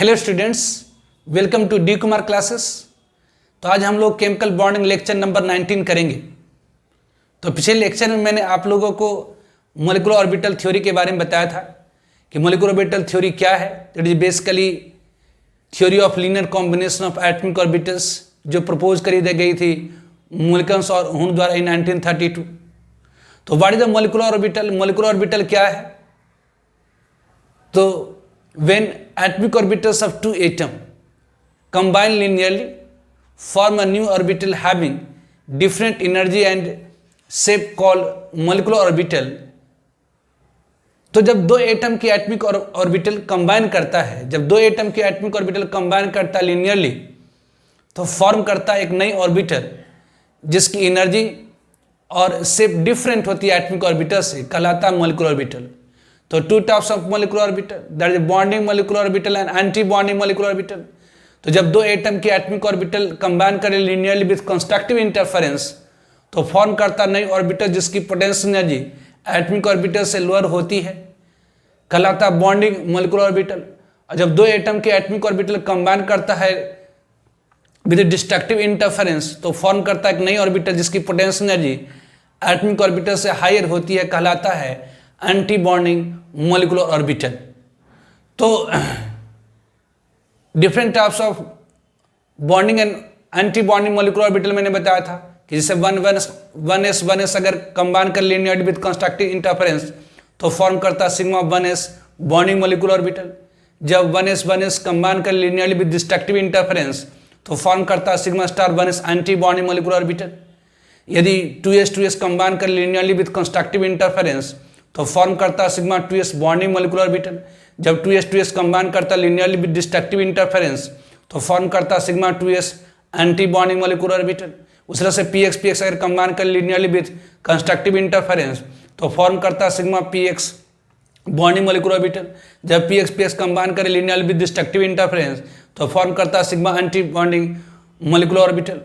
Hello students, welcome to D Kumar classes. तो आज हम लोग केमिकल बॉन्डिंग लेक्चर नंबर 19 करेंगे। तो पिछले लेक्चर में मैंने आप लोगों को मॉलिक्यूलर ऑर्बिटल थ्योरी के बारे में बताया था कि मॉलिक्यूलर ऑर्बिटल थ्योरी क्या है। It is basically theory of linear combination of atomic orbitals जो प्रपोज करी गई थी मुल्कन्स और हुन द्वारा इन 1932। तो what is the molecular orbital? Molecular orbital क्या है? तो when atomic orbitals of two atoms combine linearly form a new orbital having different energy and shape called molecular orbital। तो जब दो एटम की एटॉमिक ऑर्बिटल कंबाइन करता है, जब दो एटम की एटॉमिक ऑर्बिटल कंबाइन करता है लिनियरली, तो फॉर्म करता है एक नई ऑर्बिटल जिसकी एनर्जी और शेप डिफरेंट होती है एटॉमिक ऑर्बिटल से, कहलाता है मॉलिक्यूलर ऑर्बिटल। तो two types of molecular orbital, that is bonding molecular orbital and anti bonding molecular orbital. तो जब दो एटम की एटॉमिक ऑर्बिटल कंबाइन करें लिनियरली विद कंस्ट्रक्टिव इंटरफेरेंस, तो फॉर्म करता नई ऑर्बिटल जिसकी पोटेंशियल एनर्जी एटॉमिक ऑर्बिटल से लोअर होती है, कहलाता बॉन्डिंग मॉलिक्यूलर ऑर्बिटल। और जब दो एटम के एटॉमिक ऑर्बिटल कंबाइन करता है विद डिस्ट्रक्टिव इंटरफेरेंस, तो फॉर्म करता है एक नई ऑर्बिटल जिसकी पोटेंशियल एनर्जी एटॉमिक ऑर्बिटल से हायर होती है, कहलाता है एंटी बॉन्डिंग मॉलिक्यूलर ऑर्बिटल। तो different types of bonding and anti bonding molecular orbital मैंने बताया था कि जैसे वन एस अगर कंबाइन कर लिनियर विद कंस्ट्रक्टिव इंटरफेरेंस तो फॉर्म करता sigma 1s bonding molecular orbital. जब 1s कंबाइन कर लिनियरली विद डिस्ट्रक्टिव इंटरफेरेंस तो फॉर्म करता sigma star 1s anti bonding molecular orbital. यदि 2s कंबाइन कर लिनियरली विद कंस्ट्रक्टिव इंटरफेरेंस तो फॉर्म करता sigma 2s bonding molecular orbital. जब 2s combine करता लिनियरली विद डिस्ट्रक्टिव इंटरफेरेंस तो फॉर्म करता sigma 2s anti bonding molecular orbital. उस तरह से px अगर कंबाइन कर लिनियरली विद कंस्ट्रक्टिव इंटरफेरेंस तो फॉर्म करता sigma px bonding molecular orbital. जब px कंबाइन करे लिनियरली विद डिस्ट्रक्टिव इंटरफेरेंस तो फॉर्म करता sigma anti bonding molecular orbital.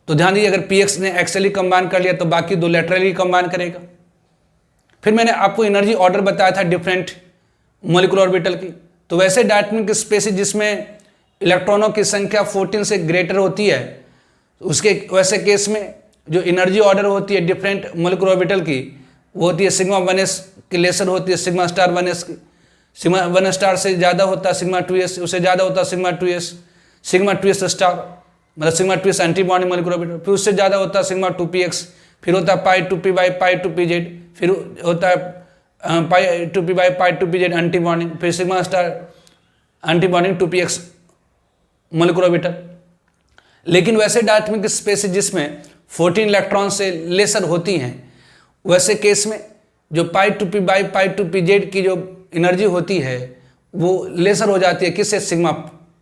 तो ध्यान दीजिए, अगर px ने एक्सेली कंबाइन कर लिया तो बाकी दो लेटरली कंबाइन करेगा। फिर मैंने आपको एनर्जी ऑर्डर बताया था डिफरेंट मॉलिक्यूलर ऑर्बिटल की। तो वैसे डायटोमिक स्पेसिस जिसमें इलेक्ट्रॉनों की संख्या 14 से ग्रेटर होती है, उसके वैसे केस में जो एनर्जी ऑर्डर होती है डिफरेंट मॉलिक्यूलर ऑर्बिटल की, वो होती है सिग्मा 1s की लेसर होती है सिग्मा स्टार 1s की। सिग्मा 1 स्टार से ज़्यादा होता है सिग्मा 2s, उससे ज़्यादा होता है सिग्मा 2s स्टार, मतलब sigma 2s anti bonding molecular orbital. फिर उससे ज़्यादा होता है सिग्मा 2px, फिर होता है pi 2p by pi 2pz, फिर होता है pi 2p by pi 2pz anti bonding, फिर sigma star anti bonding 2px molecular orbital. लेकिन वैसे डायटोमिक स्पेसिस जिसमें 14 इलेक्ट्रॉन से लेसर होती हैं, वैसे केस में जो पाई 2p बाई पाई 2pz की जो एनर्जी होती है वो लेसर हो जाती है, किससे? सिग्मा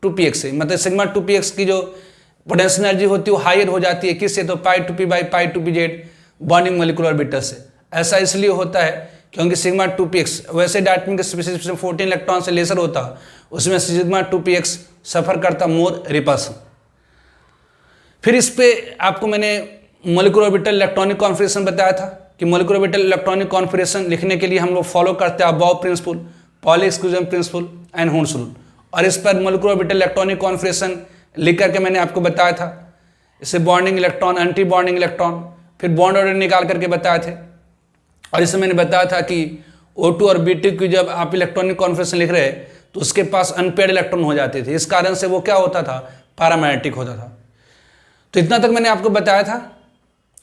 2px से। मतलब सिग्मा 2px की जो पोटेंशियल एनर्जी होती है वो हायर हो जाती है, किससे? तो पाई 2p by pi 2pz bonding molecular orbital से। ऐसा इसलिए होता है क्योंकि सिग्मा 2px वैसे डायटोमिक स्पेसिस में 14 इलेक्ट्रॉन से लेसर होता, उसमें सिग्मा 2px सफर करता मोर रिपल्सन। फिर इस पे आपको मैंने मॉलिक्यूलर ऑर्बिटल इलेक्ट्रॉनिक कॉन्फिगरेशन बताया था कि मॉलिक्यूलर ऑर्बिटल इलेक्ट्रॉनिक कॉन्फिगरेशन लिखने के लिए हम लोग फॉलो करते हैं Aufbau principle, Pauli exclusion principle and Hund's rule. और इस पर मॉलिक्यूलर ऑर्बिटल इलेक्ट्रॉनिक कॉन्फिगरेशन लिख करके मैंने आपको बताया था, इसे bonding electron, anti bonding electron, फिर बॉन्ड ऑर्डर निकाल करके बताए थे। और इसमें मैंने बताया था कि O2 और B2 की जब आप इलेक्ट्रॉनिक कॉन्फिगरेशन लिख रहे तो उसके पास अनपेयर्ड इलेक्ट्रॉन हो जाते थे, इस कारण से वो क्या होता था? पैरामैग्नेटिक होता था। तो इतना तक मैंने आपको बताया था।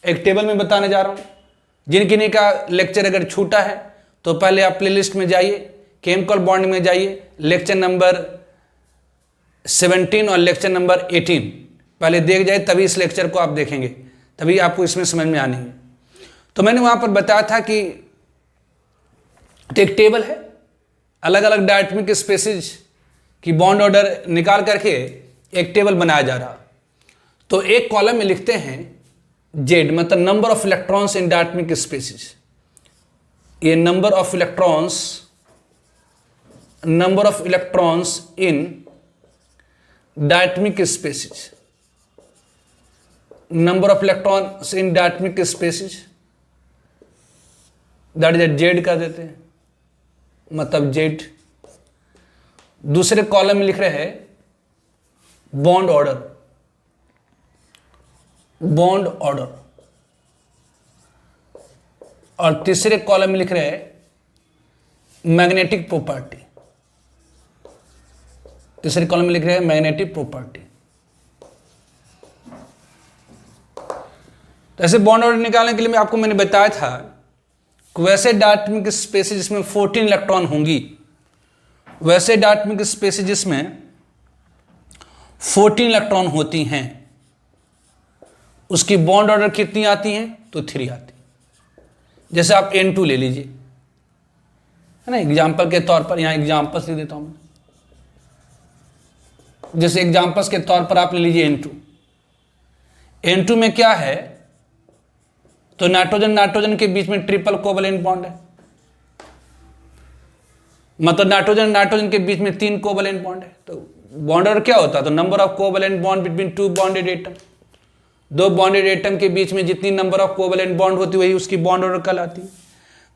एक टेबल में बताने जा रहा हूँ, जिन किन्हीं का लेक्चर अगर छूटा है तो पहले आप प्लेलिस्ट में जाइए, केमिकल बॉन्डिंग में जाइए, लेक्चर नंबर 17 और लेक्चर नंबर 18 पहले देख जाए, तभी इस लेक्चर को आप देखेंगे, तभी आपको इसमें समझ में आनी है। तो मैंने वहाँ पर बताया था कि एक टेबल है, अलग अलग डायटोमिक स्पेसिस की बॉन्ड ऑर्डर निकाल करके एक टेबल बनाया जा रहा। तो एक कॉलम में लिखते हैं Z, मतलब number of electrons in diatomic species. ये number of electrons in diatomic species, number of electrons in diatomic species, that is Z कर देते हैं, मतलब Z। दूसरे कॉलम में लिख रहे हैं बॉन्ड ऑर्डर, बॉन्ड ऑर्डर, और तीसरे कॉलम में लिख रहे हैं मैग्नेटिक प्रॉपर्टी, तीसरे कॉलम में लिख रहे हैं मैग्नेटिक प्रॉपर्टी। तो ऐसे बॉन्ड ऑर्डर निकालने के लिए मैंने बताया था कि वैसे डायटोमिक स्पेसिस जिसमें 14 इलेक्ट्रॉन होंगी, वैसे डायटोमिक स्पेसिस जिसमें 14 इलेक्ट्रॉन होती हैं, उसकी बॉन्ड ऑर्डर कितनी आती हैं? तो 3 आती है। जैसे आप N2 ले लीजिए, है ना, एग्जाम्पल के तौर पर, यहाँ एग्जाम्पल्स लिख देता हूं मैं। जैसे एग्जाम्पल्स के तौर पर आप ले लीजिए N2। N2 में क्या है? तो नाइट्रोजन नाइट्रोजन के बीच में ट्रिपल कोवैलेंट बॉन्ड है, मतलब नाइट्रोजन नाइट्रोजन के बीच में 3 कोवैलेंट बॉन्ड है। तो बॉन्ड ऑर्डर क्या होता है? तो number of covalent bond between 2 bonded atom, 2 bonded atom के बीच में जितनी नंबर ऑफ कोवैलेंट बॉन्ड होती है वही उसकी बॉन्ड ऑर्डर कहलाती है।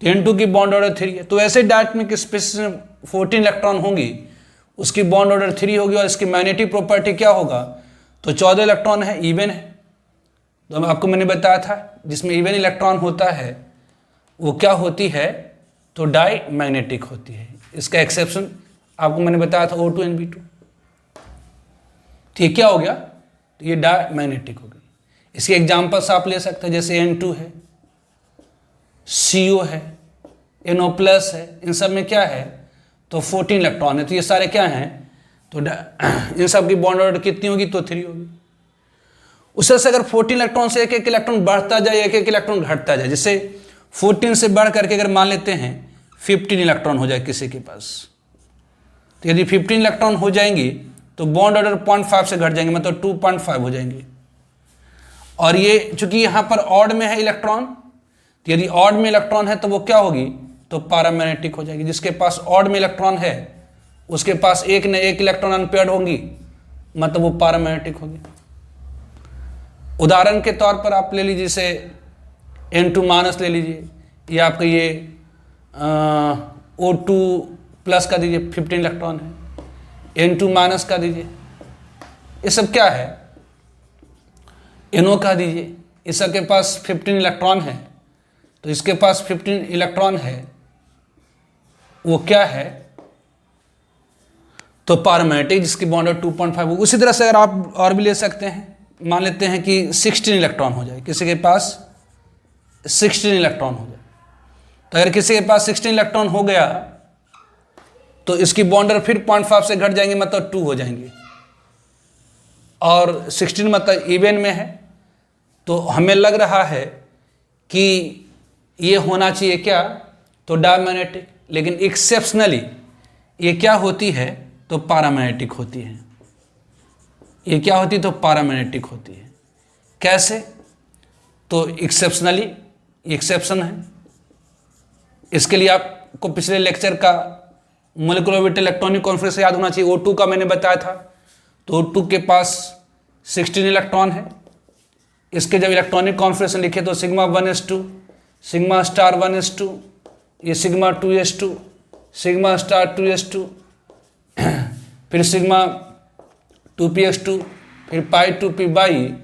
तो N2 की बॉन्ड ऑर्डर 3 है। तो ऐसे डायटोमिक स्पेसिस में 14 इलेक्ट्रॉन होंगी, उसकी बॉन्ड ऑर्डर 3 होगी, और इसकी मैग्नेटिक प्रॉपर्टी क्या होगा? तो 14 इलेक्ट्रॉन है, इवन है। तो आपको मैंने बताया था जिसमें इवन इलेक्ट्रॉन होता है वो क्या होती है? तो डाई मैग्नेटिक होती है। इसका एक्सेप्शन आपको मैंने बताया था O2 NB2। ठीक, क्या हो गया? तो ये डाई मैग्नेटिक हो गई। इसके एग्जाम्पल्स आप ले सकते हैं, जैसे N2 है, CO है, NO+ है, इन सब में क्या है? तो 14 इलेक्ट्रॉन है। तो ये सारे क्या हैं? तो इन सब की बॉन्ड ऑर्डर कितनी होगी? तो 3 होगी। उससे अगर 14 इलेक्ट्रॉन से एक एक इलेक्ट्रॉन बढ़ता जाए, एक एक इलेक्ट्रॉन घटता जाए, जैसे 14 से बढ़ करके अगर मान लेते हैं 15 इलेक्ट्रॉन हो जाए किसी के पास, तो यदि 15 इलेक्ट्रॉन हो जाएंगी तो बॉन्ड ऑर्डर 0.5 से घट जाएंगे, मतलब 2.5 हो जाएंगे। और ये चूंकि यहाँ पर ऑड में है इलेक्ट्रॉन, तो यदि ऑड में इलेक्ट्रॉन है तो वो क्या होगी? तो पैरामैग्नेटिक हो जाएगी। जिसके पास ऑड में इलेक्ट्रॉन है उसके पास एक न एक इलेक्ट्रॉन अनपेयर्ड होंगी, मतलब वो पैरामैग्नेटिक होगी। उदाहरण के तौर पर आप ले लीजिए, जैसे N2- ले लीजिए, ये आपका ये O2+ का दीजिए, 15 इलेक्ट्रॉन है। N2- का दीजिए, ये सब क्या है? NO का दीजिए, इस सब के पास 15 इलेक्ट्रॉन है, तो इसके पास 15 इलेक्ट्रॉन है, वो क्या है? तो पैरामैग्नेटिक, जिसकी बॉन्ड ऑर्डर 2.5 होगी। उसी तरह से अगर आप और भी ले सकते हैं, मान लेते हैं कि 16 इलेक्ट्रॉन हो जाए, किसी के पास 16 इलेक्ट्रॉन हो जाए, तो अगर किसी के पास 16 इलेक्ट्रॉन हो गया तो इसकी बॉन्ड ऑर्डर फिर 0.5 से घट जाएंगे, मतलब 2 हो जाएंगे। और 16 मतलब इवन में है, तो हमें लग रहा है कि ये होना चाहिए क्या? तो डायमैग्नेटिक। लेकिन एक्सेप्शनली ये क्या होती है? तो पैरामैग्नेटिक होती है। ये क्या होती है? तो पैरामैग्नेटिक होती है। कैसे? तो एक्सेप्शनली, एक्सेप्शन है। इसके लिए आपको पिछले लेक्चर का मॉलिक्यूलर ऑर्बिटल इलेक्ट्रॉनिक कॉन्फिगरेशन याद होना चाहिए। O2 का मैंने बताया था, तो O2 के पास 16 इलेक्ट्रॉन है। इसके जब इलेक्ट्रॉनिक कॉन्फिगरेशन लिखे तो σ1s2, σ*1s2, ये σ2s2, σ*2s2, फिर σ2px2, फिर π2p बाई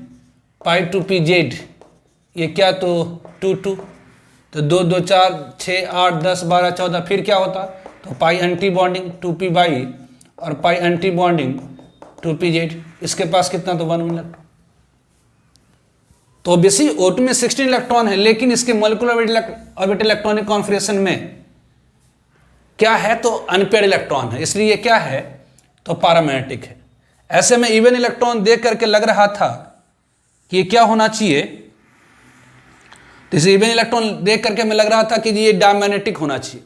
π2pz, ये क्या? तो 2 तो 2 2 4 6 8 10 12 14, फिर क्या होता? तो पाई एंटी बॉन्डिंग 2p बाई और पाई एंटी बॉन्डिंग 2pz। इसके पास कितना? तो 1 इलेक्ट्रॉन। तो ऑब्वियसली O2 में 16 इलेक्ट्रॉन है, लेकिन इसके मॉलिक्यूलर ऑर्बिटल इलेक्ट्रॉनिक कॉन्फिगरेशन में क्या है? तो अनपेयर्ड इलेक्ट्रॉन है, इसलिए ये क्या है? तो पैरामैग्नेटिक है। ऐसे में इवन इलेक्ट्रॉन देख करके लग रहा था कि ये क्या होना चाहिए? तो इसे इवन इलेक्ट्रॉन देख करके हमें लग रहा था कि ये डायमैग्नेटिक होना चाहिए,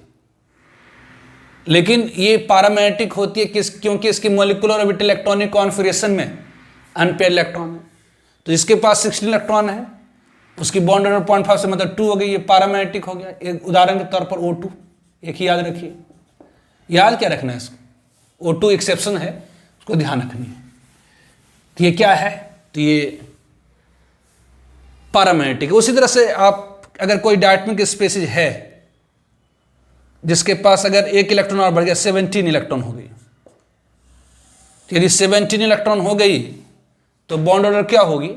लेकिन ये पैरामैग्नेटिक होती है क्योंकि इसकी मॉलिक्यूलर ऑर्बिटल इलेक्ट्रॉनिक कॉन्फिगरेशन में अनपेयर्ड इलेक्ट्रॉन है। तो इसके पास 16 इलेक्ट्रॉन है, उसकी बॉन्ड ऑर्डर 0.5 से मतलब 2 हो गई, ये पैरामैग्नेटिक हो गया। एक उदाहरण के तौर पर O2, एक ही याद रखिए। याद क्या रखना है इसको? O2 एक्सेप्शन है, उसको ध्यान रखनी है। तो ये क्या है? तो ये पैरामैग्नेटिक। उसी तरह से आप अगर कोई डायटोमिक स्पेसिस है जिसके पास अगर एक इलेक्ट्रॉन और बढ़ गया, 17 इलेक्ट्रॉन हो गई, तो यदि 17 इलेक्ट्रॉन हो गई तो बॉन्ड ऑर्डर क्या होगी,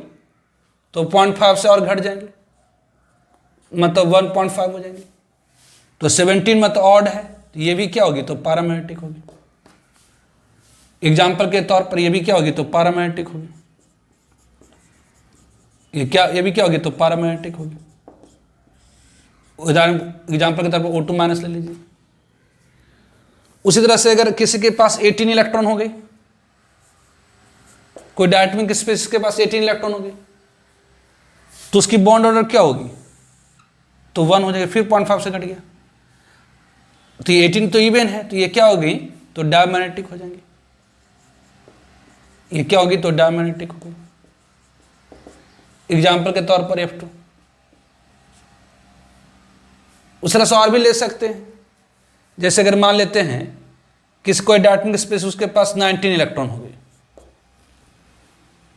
तो 0.5 से और घट जाएंगे, मतलब 1.5 हो जाएंगे। तो 17 मतलब ऑड है, तो ये भी क्या होगी, तो पैरामैग्नेटिक होगी। एग्जाम्पल के तौर पर ये भी क्या होगी, तो पैरामैग्नेटिक होगी। ये भी क्या होगी, तो पैरामैग्नेटिक होगी। उदाहरण एग्जाम्पल के तौर पर O2 माइनस ले लीजिए। उसी तरह से अगर किसी के पास 18 इलेक्ट्रॉन हो गई, कोई डायटोमिक स्पेसिस के पास 18 इलेक्ट्रॉन हो गई, तो उसकी बॉन्ड ऑर्डर क्या होगी, तो 1 हो जाएगा, फिर 0.5 से घट गया। तो ये 18 तो इवन है, तो ये क्या होगी, तो डायमैग्नेटिक हो जाएंगे। ये क्या होगी, तो डायमैग्नेटिक होगी। एग्जाम्पल के तौर पर F2। उस तरह से और भी ले सकते हैं। जैसे अगर मान लेते हैं किसी कोई डायटोमिक स्पेस उसके पास 19 इलेक्ट्रॉन हो गए,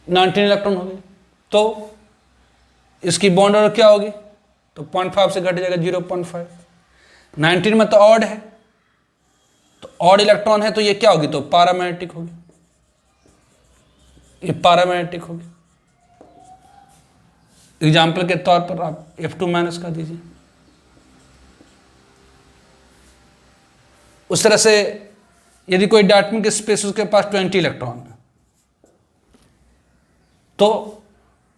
19 इलेक्ट्रॉन हो गए, तो इसकी बॉन्ड ऑर्डर क्या होगी, तो 0.5 से घट जाएगा 0.5। 19 में तो ऑड है, तो ऑड इलेक्ट्रॉन है, तो ये क्या होगी, तो पैरामैग्नेटिक होगी। ये पैरामैग्नेटिक होगी। एग्जाम्पल के तौर पर आप F2 माइनस कर दीजिए। उस तरह से यदि कोई डायटोमिक स्पेस उसके पास 20 इलेक्ट्रॉन है, तो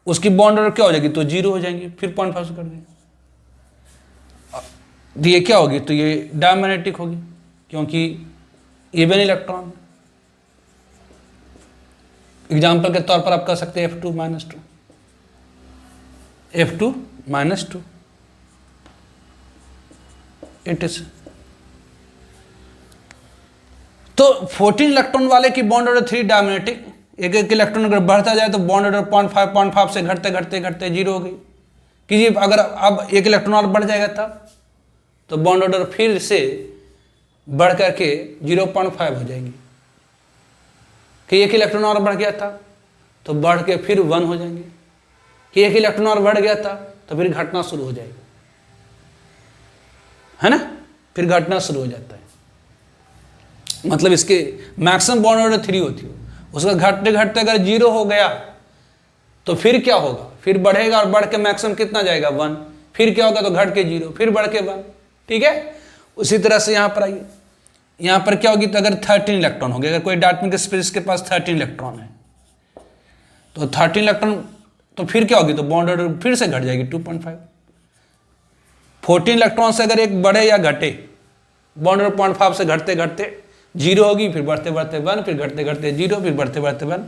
उसकी बॉन्ड ऑर्डर क्या हो जाएगी, तो 0 हो जाएंगी, फिर 0.5 से कर देंगे। तो ये क्या होगी, तो ये डायमैग्नेटिक होगी, क्योंकि इवन इलेक्ट्रॉन। एग्जाम्पल के तौर पर आप कह सकते हैं F2 minus 2, F2 minus 2 it is. तो 14 इलेक्ट्रॉन वाले की बॉन्ड ऑर्डर 3 डायमैग्नेटिक। एक एक इलेक्ट्रॉन अगर बढ़ता जाए तो बॉन्ड ऑर्डर 0.5 से घटते घटते घटते 0 हो गई। कि अगर अब एक इलेक्ट्रॉन और बढ़ जाएगा तब तो बॉन्ड ऑर्डर फिर से बढ़ करके 0.5 हो जाएंगी। कि एक इलेक्ट्रॉन और बढ़ गया था तो बढ़ के फिर 1 हो जाएंगे। कि एक इलेक्ट्रॉन और बढ़ गया था तो फिर घटना शुरू हो जाएगी, है ना, फिर घटना शुरू हो जाता है। मतलब इसके मैक्सिमम बॉन्ड ऑर्डर 3 होती है, उसका घटते घटते अगर 0 हो गया तो फिर क्या होगा, फिर बढ़ेगा और बढ़ के मैक्सिमम कितना जाएगा 1, फिर क्या होगा, तो घट के 0, फिर बढ़ के 1। ठीक है। उसी तरह से यहाँ पर आइए, यहाँ पर क्या होगी, तो अगर 13 इलेक्ट्रॉन हो गया, अगर कोई डायटोमिक स्पेस के पास 13 इलेक्ट्रॉन है तो 13 इलेक्ट्रॉन तो फिर क्या होगी, तो बॉन्ड ऑर्डर फिर से घट जाएगी 2.5। 14 इलेक्ट्रॉन से अगर एक बढ़े या घटे, बॉन्ड ऑर्डर 0.5 से घटते घटते 0 होगी, फिर बढ़ते बढ़ते 1, फिर घटते घटते 0, फिर बढ़ते बढ़ते 1।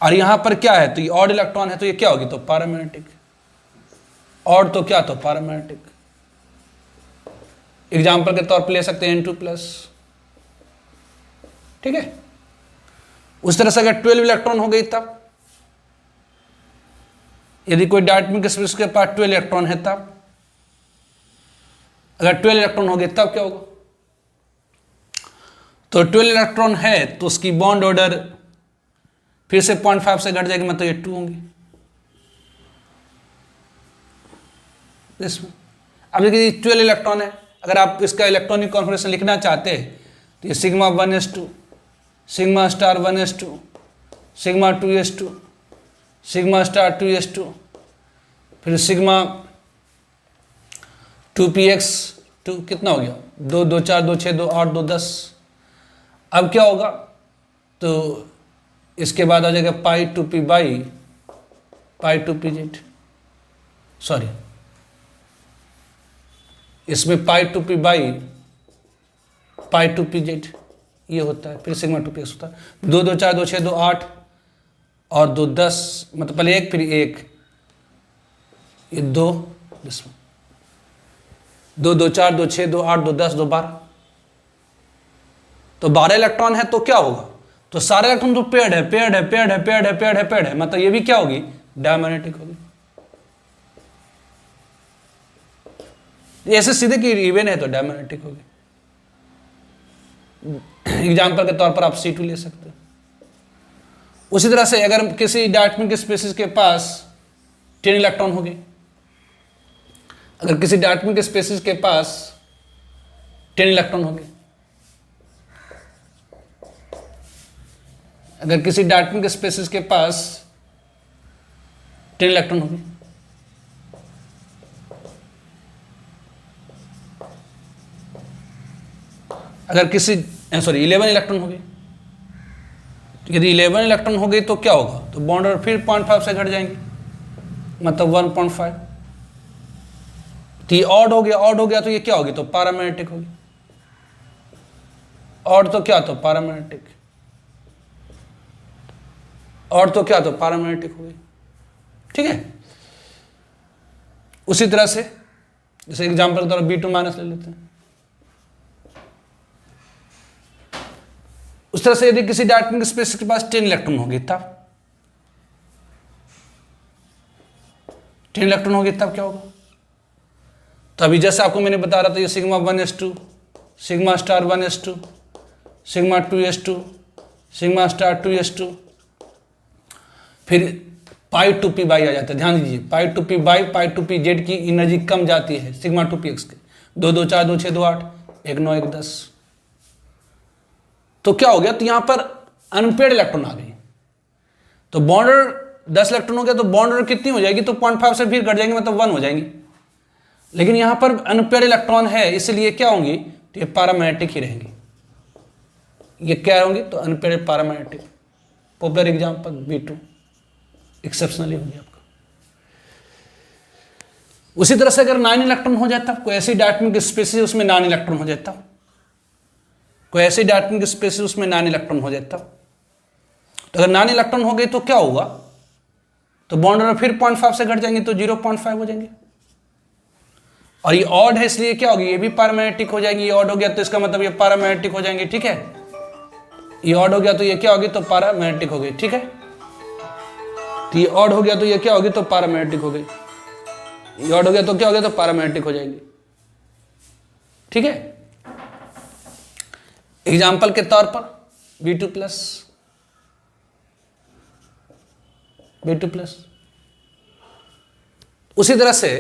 और यहाँ पर क्या है, तो ये ऑड इलेक्ट्रॉन है, तो ये क्या होगी, तो पैरामैग्नेटिक। ऑड तो क्या, तो पैरामैग्नेटिक। एग्जाम्पल के तौर पर ले सकते हैं N2+। ठीक है। उस तरह से अगर 12 इलेक्ट्रॉन हो गई तब, यदि कोई डायटोमिक स्पेस के पास 12 इलेक्ट्रॉन है तब, अगर 12 इलेक्ट्रॉन हो गए तब क्या होगा, तो 12 इलेक्ट्रॉन है तो उसकी बॉन्ड ऑर्डर फिर से 0.5 से घट जाएगी, मतलब ये 2 होंगी इसमें। अब देखिए 12 इलेक्ट्रॉन है, अगर आप इसका इलेक्ट्रॉनिक कॉन्फिगरेशन लिखना चाहते हैं तो ये sigma 1s2, sigma star 1s2, sigma 2s2, sigma star 2s2, फिर सिग्मा 2px2, कितना हो गया, 2 2 4 2 6 2 8 2 10। अब क्या होगा, तो इसके बाद आ जाएगा पाई 2p by pi 2pz, sorry इसमें पाई 2p बाई पाई 2pz ये होता है, फिर सिग्मा 2px होता है। 2 2 4 2 6 2 8 और 2 10, मतलब पहले 1 फिर 1, ये 2, इसमें 2 2 4 2 6 2 8 2 10 2 12, तो 12 इलेक्ट्रॉन है तो क्या होगा, तो सारे इलेक्ट्रॉन तो पेड है पेड है पेड है पेड है पेड है पेड है, मतलब ये भी क्या होगी, डायमैग्नेटिक होगी। ऐसे सीधे की इवन है तो डायमैग्नेटिक होगी। एग्जाम्पल के तौर पर आप C2 ले सकते हो। उसी तरह से अगर किसी डायटोमिक स्पेसिस के पास 10 इलेक्ट्रॉन हो गए, अगर किसी डायटोमिक स्पेसिस के पास 10 इलेक्ट्रॉन हो गए अगर किसी डायटोमिक स्पेसिस के पास 10 इलेक्ट्रॉन होगी, अगर किसी 11 इलेक्ट्रॉन होगी, यदि 11 इलेक्ट्रॉन हो गई तो क्या होगा, तो बॉन्ड और फिर 0.5 से घट जाएंगे, मतलब 1.5। तो ये ऑड हो गया तो ये क्या होगी, तो पैरामैग्नेटिक होगी। ऑड तो क्या, तो पैरामैग्नेटिक, और तो क्या, तो पैरामैग्नेटिक होगी। ठीक है, उसी तरह से जैसे एग्जांपल के तौर पर B2 माइनस ले लेते हैं। उस तरह से यदि किसी डायटोमिक स्पेसिस के पास 10 इलेक्ट्रॉन होगी तब 10 इलेक्ट्रॉन होगी तब क्या होगा, तो अभी जैसे आपको मैंने बता रहा था ये sigma 1s2, sigma star 1s2, sigma 2s2, sigma star 2s2, फिर पाई 2p बाई आ जाता है। ध्यान दीजिए, पाई 2p by pi 2p Z की एनर्जी कम जाती है सिग्मा 2px के। 2 2 4 2 6 2 8 1 9 1 10। तो क्या हो गया, तो यहां पर अनपेड इलेक्ट्रॉन आ गई, तो बॉन्डर 10 इलेक्ट्रॉन हो गया, तो बॉन्डर कितनी हो जाएगी, तो 0.5 से फिर घट जाएंगे, मतलब 1 हो जाएंगी। लेकिन यहां पर अनपेड इलेक्ट्रॉन है, इसलिए क्या होंगी, तो ये पैरामैग्नेटिक ही रहेंगी। ये क्या होंगी, तो unpaired paramagnetic. Popular example B2 exceptionally हो गया आपका। उसी तरह से अगर 9 इलेक्ट्रॉन हो जाता, कोई ऐसी डायटोमिक स्पेसिस उसमें 9 इलेक्ट्रॉन हो जाता, कोई ऐसी डायटोमिक स्पेसिस उसमें 9 इलेक्ट्रॉन हो जाता, तो अगर 9 इलेक्ट्रॉन हो गए तो क्या होगा, तो बॉन्ड फिर 0.5 से घट जाएंगे, तो 0.5 हो जाएंगे। और ये ऑड है, इसलिए क्या होगी, ये भी पैरामैग्नेटिक हो जाएंगी। ये ऑड हो गया तो इसका मतलब ये पैरामैग्नेटिक हो जाएंगे। ठीक है, ये ऑड हो गया तो ये क्या होगी, तो पैरामैग्नेटिक हो गई। ठीक है, तो ये ऑड हो गया तो ये क्या होगी, तो पैरामैग्नेटिक हो गई। ये ऑड हो गया तो क्या हो गया, तो पैरामैग्नेटिक हो जाएंगे। ठीक है, एग्जाम्पल के तौर पर B2 प्लस, B2 प्लस। उसी तरह से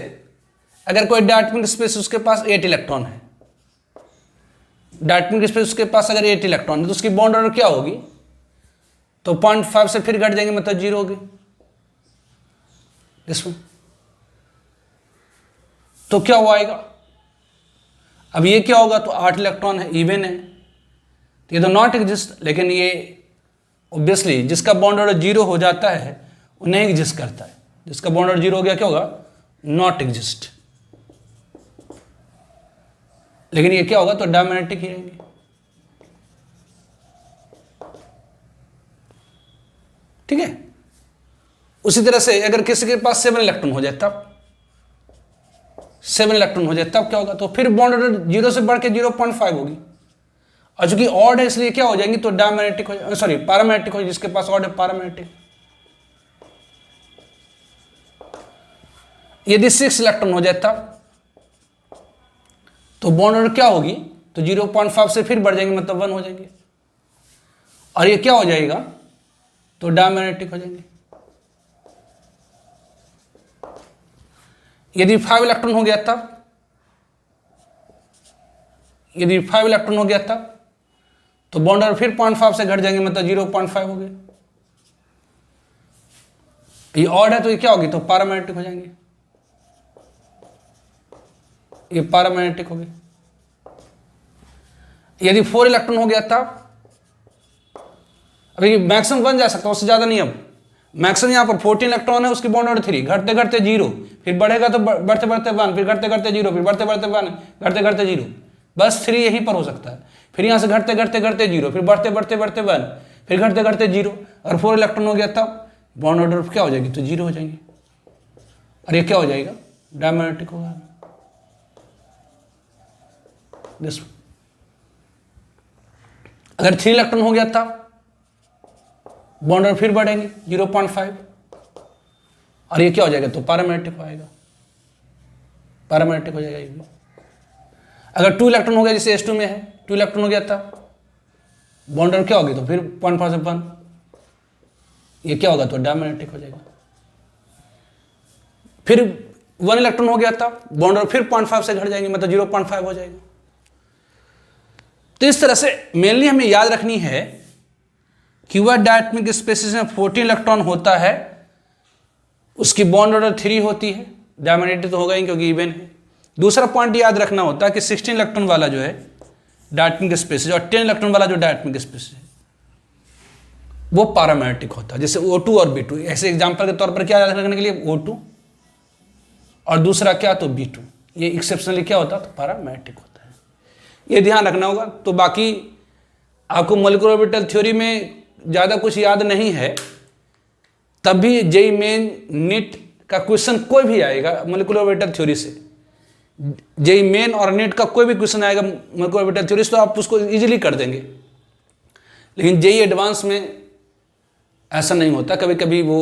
अगर कोई डायटोमिक स्पेस उसके पास 8 इलेक्ट्रॉन है, डायटोमिक स्पेस उसके पास अगर 8 इलेक्ट्रॉन है, तो उसकी बॉन्ड ऑर्डर क्या होगी, तो 0.5 से फिर घट जाएंगे, मतलब 0 होगी इसमें। तो क्या हुआ आएगा, अब ये क्या होगा, तो 8 इलेक्ट्रॉन है, इवन है, तो ये तो नॉट एग्जिस्ट। लेकिन ये ऑब्वियसली जिसका बॉन्ड ऑर्डर 0 हो जाता है वो नहीं एग्जिस्ट करता है। जिसका बॉन्ड ऑर्डर 0 हो गया क्या होगा, नॉट एग्जिस्ट। लेकिन ये क्या होगा, तो डायमैग्नेटिक ही रहेंगे। ठीक है, उसी तरह से अगर किसी के पास 7 इलेक्ट्रॉन हो जाए तब 7 इलेक्ट्रॉन हो जाए तब क्या होगा, तो फिर बॉन्ड ऑर्डर 0 से बढ़ के 0.5 होगी। और चूंकि ऑड है इसलिए क्या हो जाएंगी, तो डायमैग्नेटिक हो जाएगी, सॉरी पैरामैग्नेटिक हो जाएगी। जिसके पास ऑड है पैरामैग्नेटिक। यदि 6 इलेक्ट्रॉन हो जाए तब तो बॉन्ड ऑर्डर क्या होगी, तो 0.5 से फिर बढ़ जाएंगे, मतलब 1 हो जाएंगे। और ये क्या हो जाएगा, तो डायमैग्नेटिक हो जाएंगे। यदि 5 इलेक्ट्रॉन हो गया तब, यदि 5 इलेक्ट्रॉन हो गया तब तो बॉन्ड ऑर्डर फिर 0.5 से घट जाएंगे, मतलब 0.5 हो गए। ये ऑड है तो ये क्या होगी, तो पैरामैग्नेटिक हो जाएंगे। ये पैरामैग्नेटिक हो गई। यदि 4 इलेक्ट्रॉन हो गया तब, अभी मैक्सिमम 1 जा सकता है, उससे ज्यादा नहीं। अब मैक्सिमम यहां पर 14 इलेक्ट्रॉन है, उसकी बॉन्ड ऑर्डर 3, घटते घटते 0, फिर बढ़ेगा तो बढ़ते बढ़ते 1, फिर घटते घटते 0, फिर बढ़ते बढ़ते 1, घटते घटते 0, बस 3 यहीं पर हो सकता है। फिर यहां से घटते घटते घटते 0, फिर बढ़ते बढ़ते बढ़ते 1, फिर घटते घटते 0, और 4 इलेक्ट्रॉन हो गया तब बॉन्ड ऑर्डर क्या हो जाएगी, तो 0 हो जाएंगे। और ये क्या हो जाएगा, डायमैग्नेटिक होगा। अगर 3 इलेक्ट्रॉन हो गया तब बॉन्ड ऑर्डर फिर बढ़ेंगे 0.5, और ये क्या हो जाएगा, तो पैरामैग्नेटिक आएगा, पैरामैग्नेटिक हो जाएगा ये भी। अगर 2 इलेक्ट्रॉन हो गया, जैसे H2 में है, 2 इलेक्ट्रॉन हो गया तब बॉन्ड ऑर्डर क्या होगी, तो फिर 0.5 से 1, ये क्या होगा, तो डायमैग्नेटिक हो जाएगा। फिर 1 इलेक्ट्रॉन हो गया तब बॉन्ड ऑर्डर फिर 0.5 से घट जाएंगे, मतलब 0.5 हो जाएगा। तो इस तरह से मेनली हमें याद रखनी है क्यूआर डायटोमिक स्पेसिस में 14 इलेक्ट्रॉन होता है, उसकी बॉन्ड ऑर्डर 3 होती है, डायमैग्नेटिक तो होगा ही क्योंकि इवन है। दूसरा पॉइंट याद रखना होता है कि 16 इलेक्ट्रॉन वाला जो है डायटोमिक स्पेसिस और 10 इलेक्ट्रॉन वाला जो डायटोमिक स्पेसिस है वो पैरामैग्नेटिक होता है, जैसे O2 और B2। ऐसे एग्जांपल के तौर पर क्या याद रखने के लिए, O2 और दूसरा क्या तो B2, ये एक्सेप्शनली क्या होता है तो पैरामैग्नेटिक होता है, ये ध्यान रखना होगा। तो बाकी आपको मॉलिक्यूलर ऑर्बिटल थ्योरी में ज़्यादा कुछ याद नहीं है, तब भी जेई मेन नीट का क्वेश्चन कोई भी आएगा मॉलिक्यूलर ऑर्बिटल थ्योरी से, जेई मेन और नीट का कोई भी क्वेश्चन आएगा मॉलिक्यूलर ऑर्बिटल थ्योरी से तो आप उसको इजीली कर देंगे। लेकिन जेई एडवांस में ऐसा नहीं होता, कभी कभी वो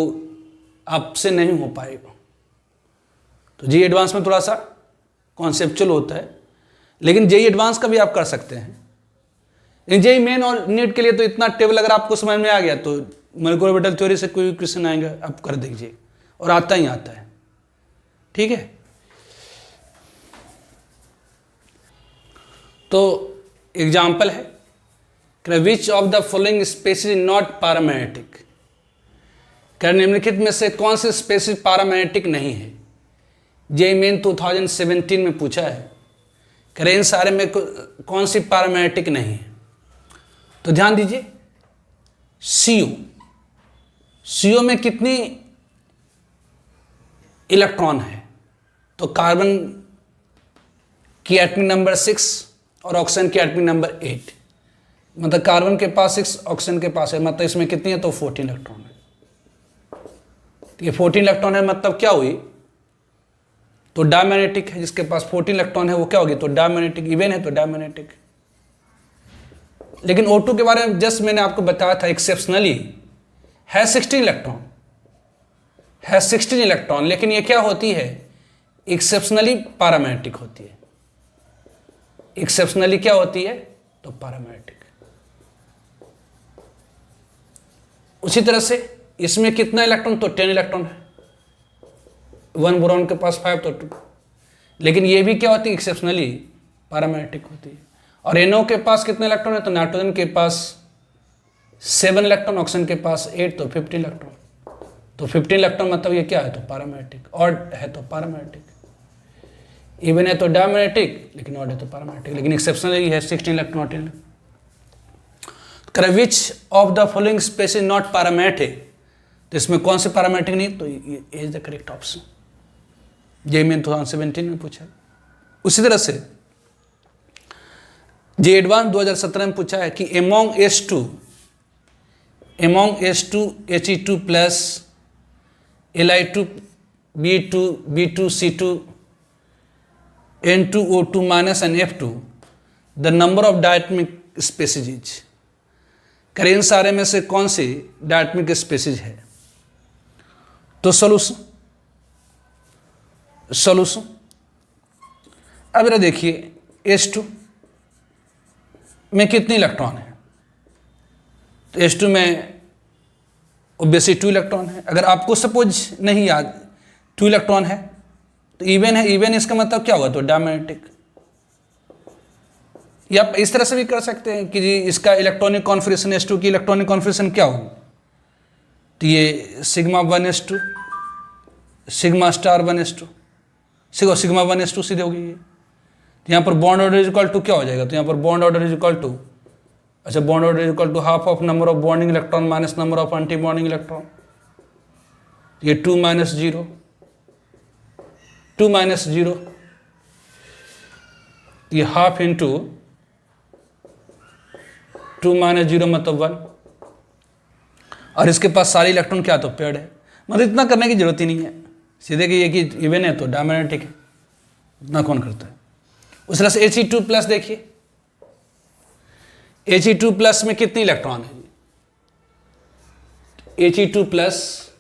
आपसे नहीं हो पाएगा। तो जेई एडवांस में थोड़ा सा कॉन्सेप्चुअल होता है, लेकिन जेई एडवांस का भी आप कर सकते हैं। लेकिन जेई मेन और नीट के लिए तो इतना टेबल अगर आपको समझ में आ गया तो मॉलिक्यूलर ऑर्बिटल थ्योरी से कोई भी क्वेश्चन आएगा आप कर दीजिए, और आता ही आता है। ठीक है, तो एग्जाम्पल है विच of the following species is not paramagnetic, निम्नलिखित में से कौन सी स्पेसिस पैरामैग्नेटिक नहीं है। जेई मेन 2017 में पूछा है, इन सारे में कौन सी पैरामैग्नेटिक नहीं है। तो ध्यान दीजिए, सीओ में कितनी इलेक्ट्रॉन है, तो कार्बन की एटॉमिक नंबर 6 और ऑक्सीजन की एटॉमिक नंबर 8, मतलब कार्बन के पास 6 ऑक्सीजन के पास है, मतलब इसमें कितनी है तो 14 इलेक्ट्रॉन है। तो ये 14 इलेक्ट्रॉन है, मतलब क्या हुई तो डायमैग्नेटिक है। जिसके पास 14 इलेक्ट्रॉन है वो क्या होगी तो डायमैग्नेटिक, इवन है तो डायमैग्नेटिक। लेकिन O2 के बारे में जस्ट मैंने आपको बताया था, एक्सेप्शनली है 16 इलेक्ट्रॉन, है 16 इलेक्ट्रॉन, लेकिन ये क्या होती है एक्सेप्शनली पैरामैग्नेटिक होती है। एक्सेप्शनली क्या होती है तो पैरामैग्नेटिक। उसी तरह से इसमें कितना इलेक्ट्रॉन तो 10 इलेक्ट्रॉन है, 1 बोरॉन के पास 5 तो 2, लेकिन ये भी क्या होती है एक्सेप्शनली पैरामैग्नेटिक होती है। और NO के पास कितने इलेक्ट्रॉन है तो नाइट्रोजन के पास 7 इलेक्ट्रॉन, ऑक्सीजन के पास 8 तो 15 इलेक्ट्रॉन। तो 15 इलेक्ट्रॉन मतलब ये क्या है तो पैरामैग्नेटिक, ऑड है तो पैरामैग्नेटिक, इवन है तो डायमैग्नेटिक, लेकिन ऑड है तो पैरामैग्नेटिक। लेकिन एक्सेप्शनली है 16 electron 10। Which of the following species not paramagnetic, तो इसमें कौन से पैरामैग्नेटिक नहीं, तो ये is the correct option. JEE Main 2017 में पूछा है। उसी तरह से जे एडवांस 2017 में पूछा है कि among S2 He2 plus Li2 B2 B2 C2 N2 O2 minus and F2 the number of diatomic species is. इन सारे में से कौन सी डायटोमिक स्पेसिस है। तो सॉल्यूशन अब जरा देखिए, H2 में कितने इलेक्ट्रॉन है तो H2 में ऑब्वियसली 2 इलेक्ट्रॉन है। अगर आपको सपोज नहीं याद 2 इलेक्ट्रॉन है तो इवन है, इवन इसका मतलब क्या होगा तो डायमैग्नेटिक। या आप इस तरह से भी कर सकते हैं कि जी इसका इलेक्ट्रॉनिक कॉन्फिगरेशन H2 की इलेक्ट्रॉनिक कॉन्फिगरेशन क्या होगी, तो ये sigma 1s2 sigma star 1s2 sigma 1s2 सीधे होगी ये। तो यहाँ पर bond order is equal to क्या हो जाएगा, तो यहाँ पर bond order is equal to, अच्छा bond order is equal to half of number of bonding electron minus number of anti bonding electron. ये 2 माइनस 0 2 माइनस 0, ये हाफ इंटू 2 माइनस 0 मतलब 1, और इसके पास सारे इलेक्ट्रॉन क्या तो पेड है। मतलब इतना करने की जरूरत ही नहीं है, सीधे कि ये कि इवन है तो डायमैग्नेटिक है, इतना कौन करता है। उस तरह से He2 प्लस देखिए, He2 प्लस में कितने इलेक्ट्रॉन है, He2 प्लस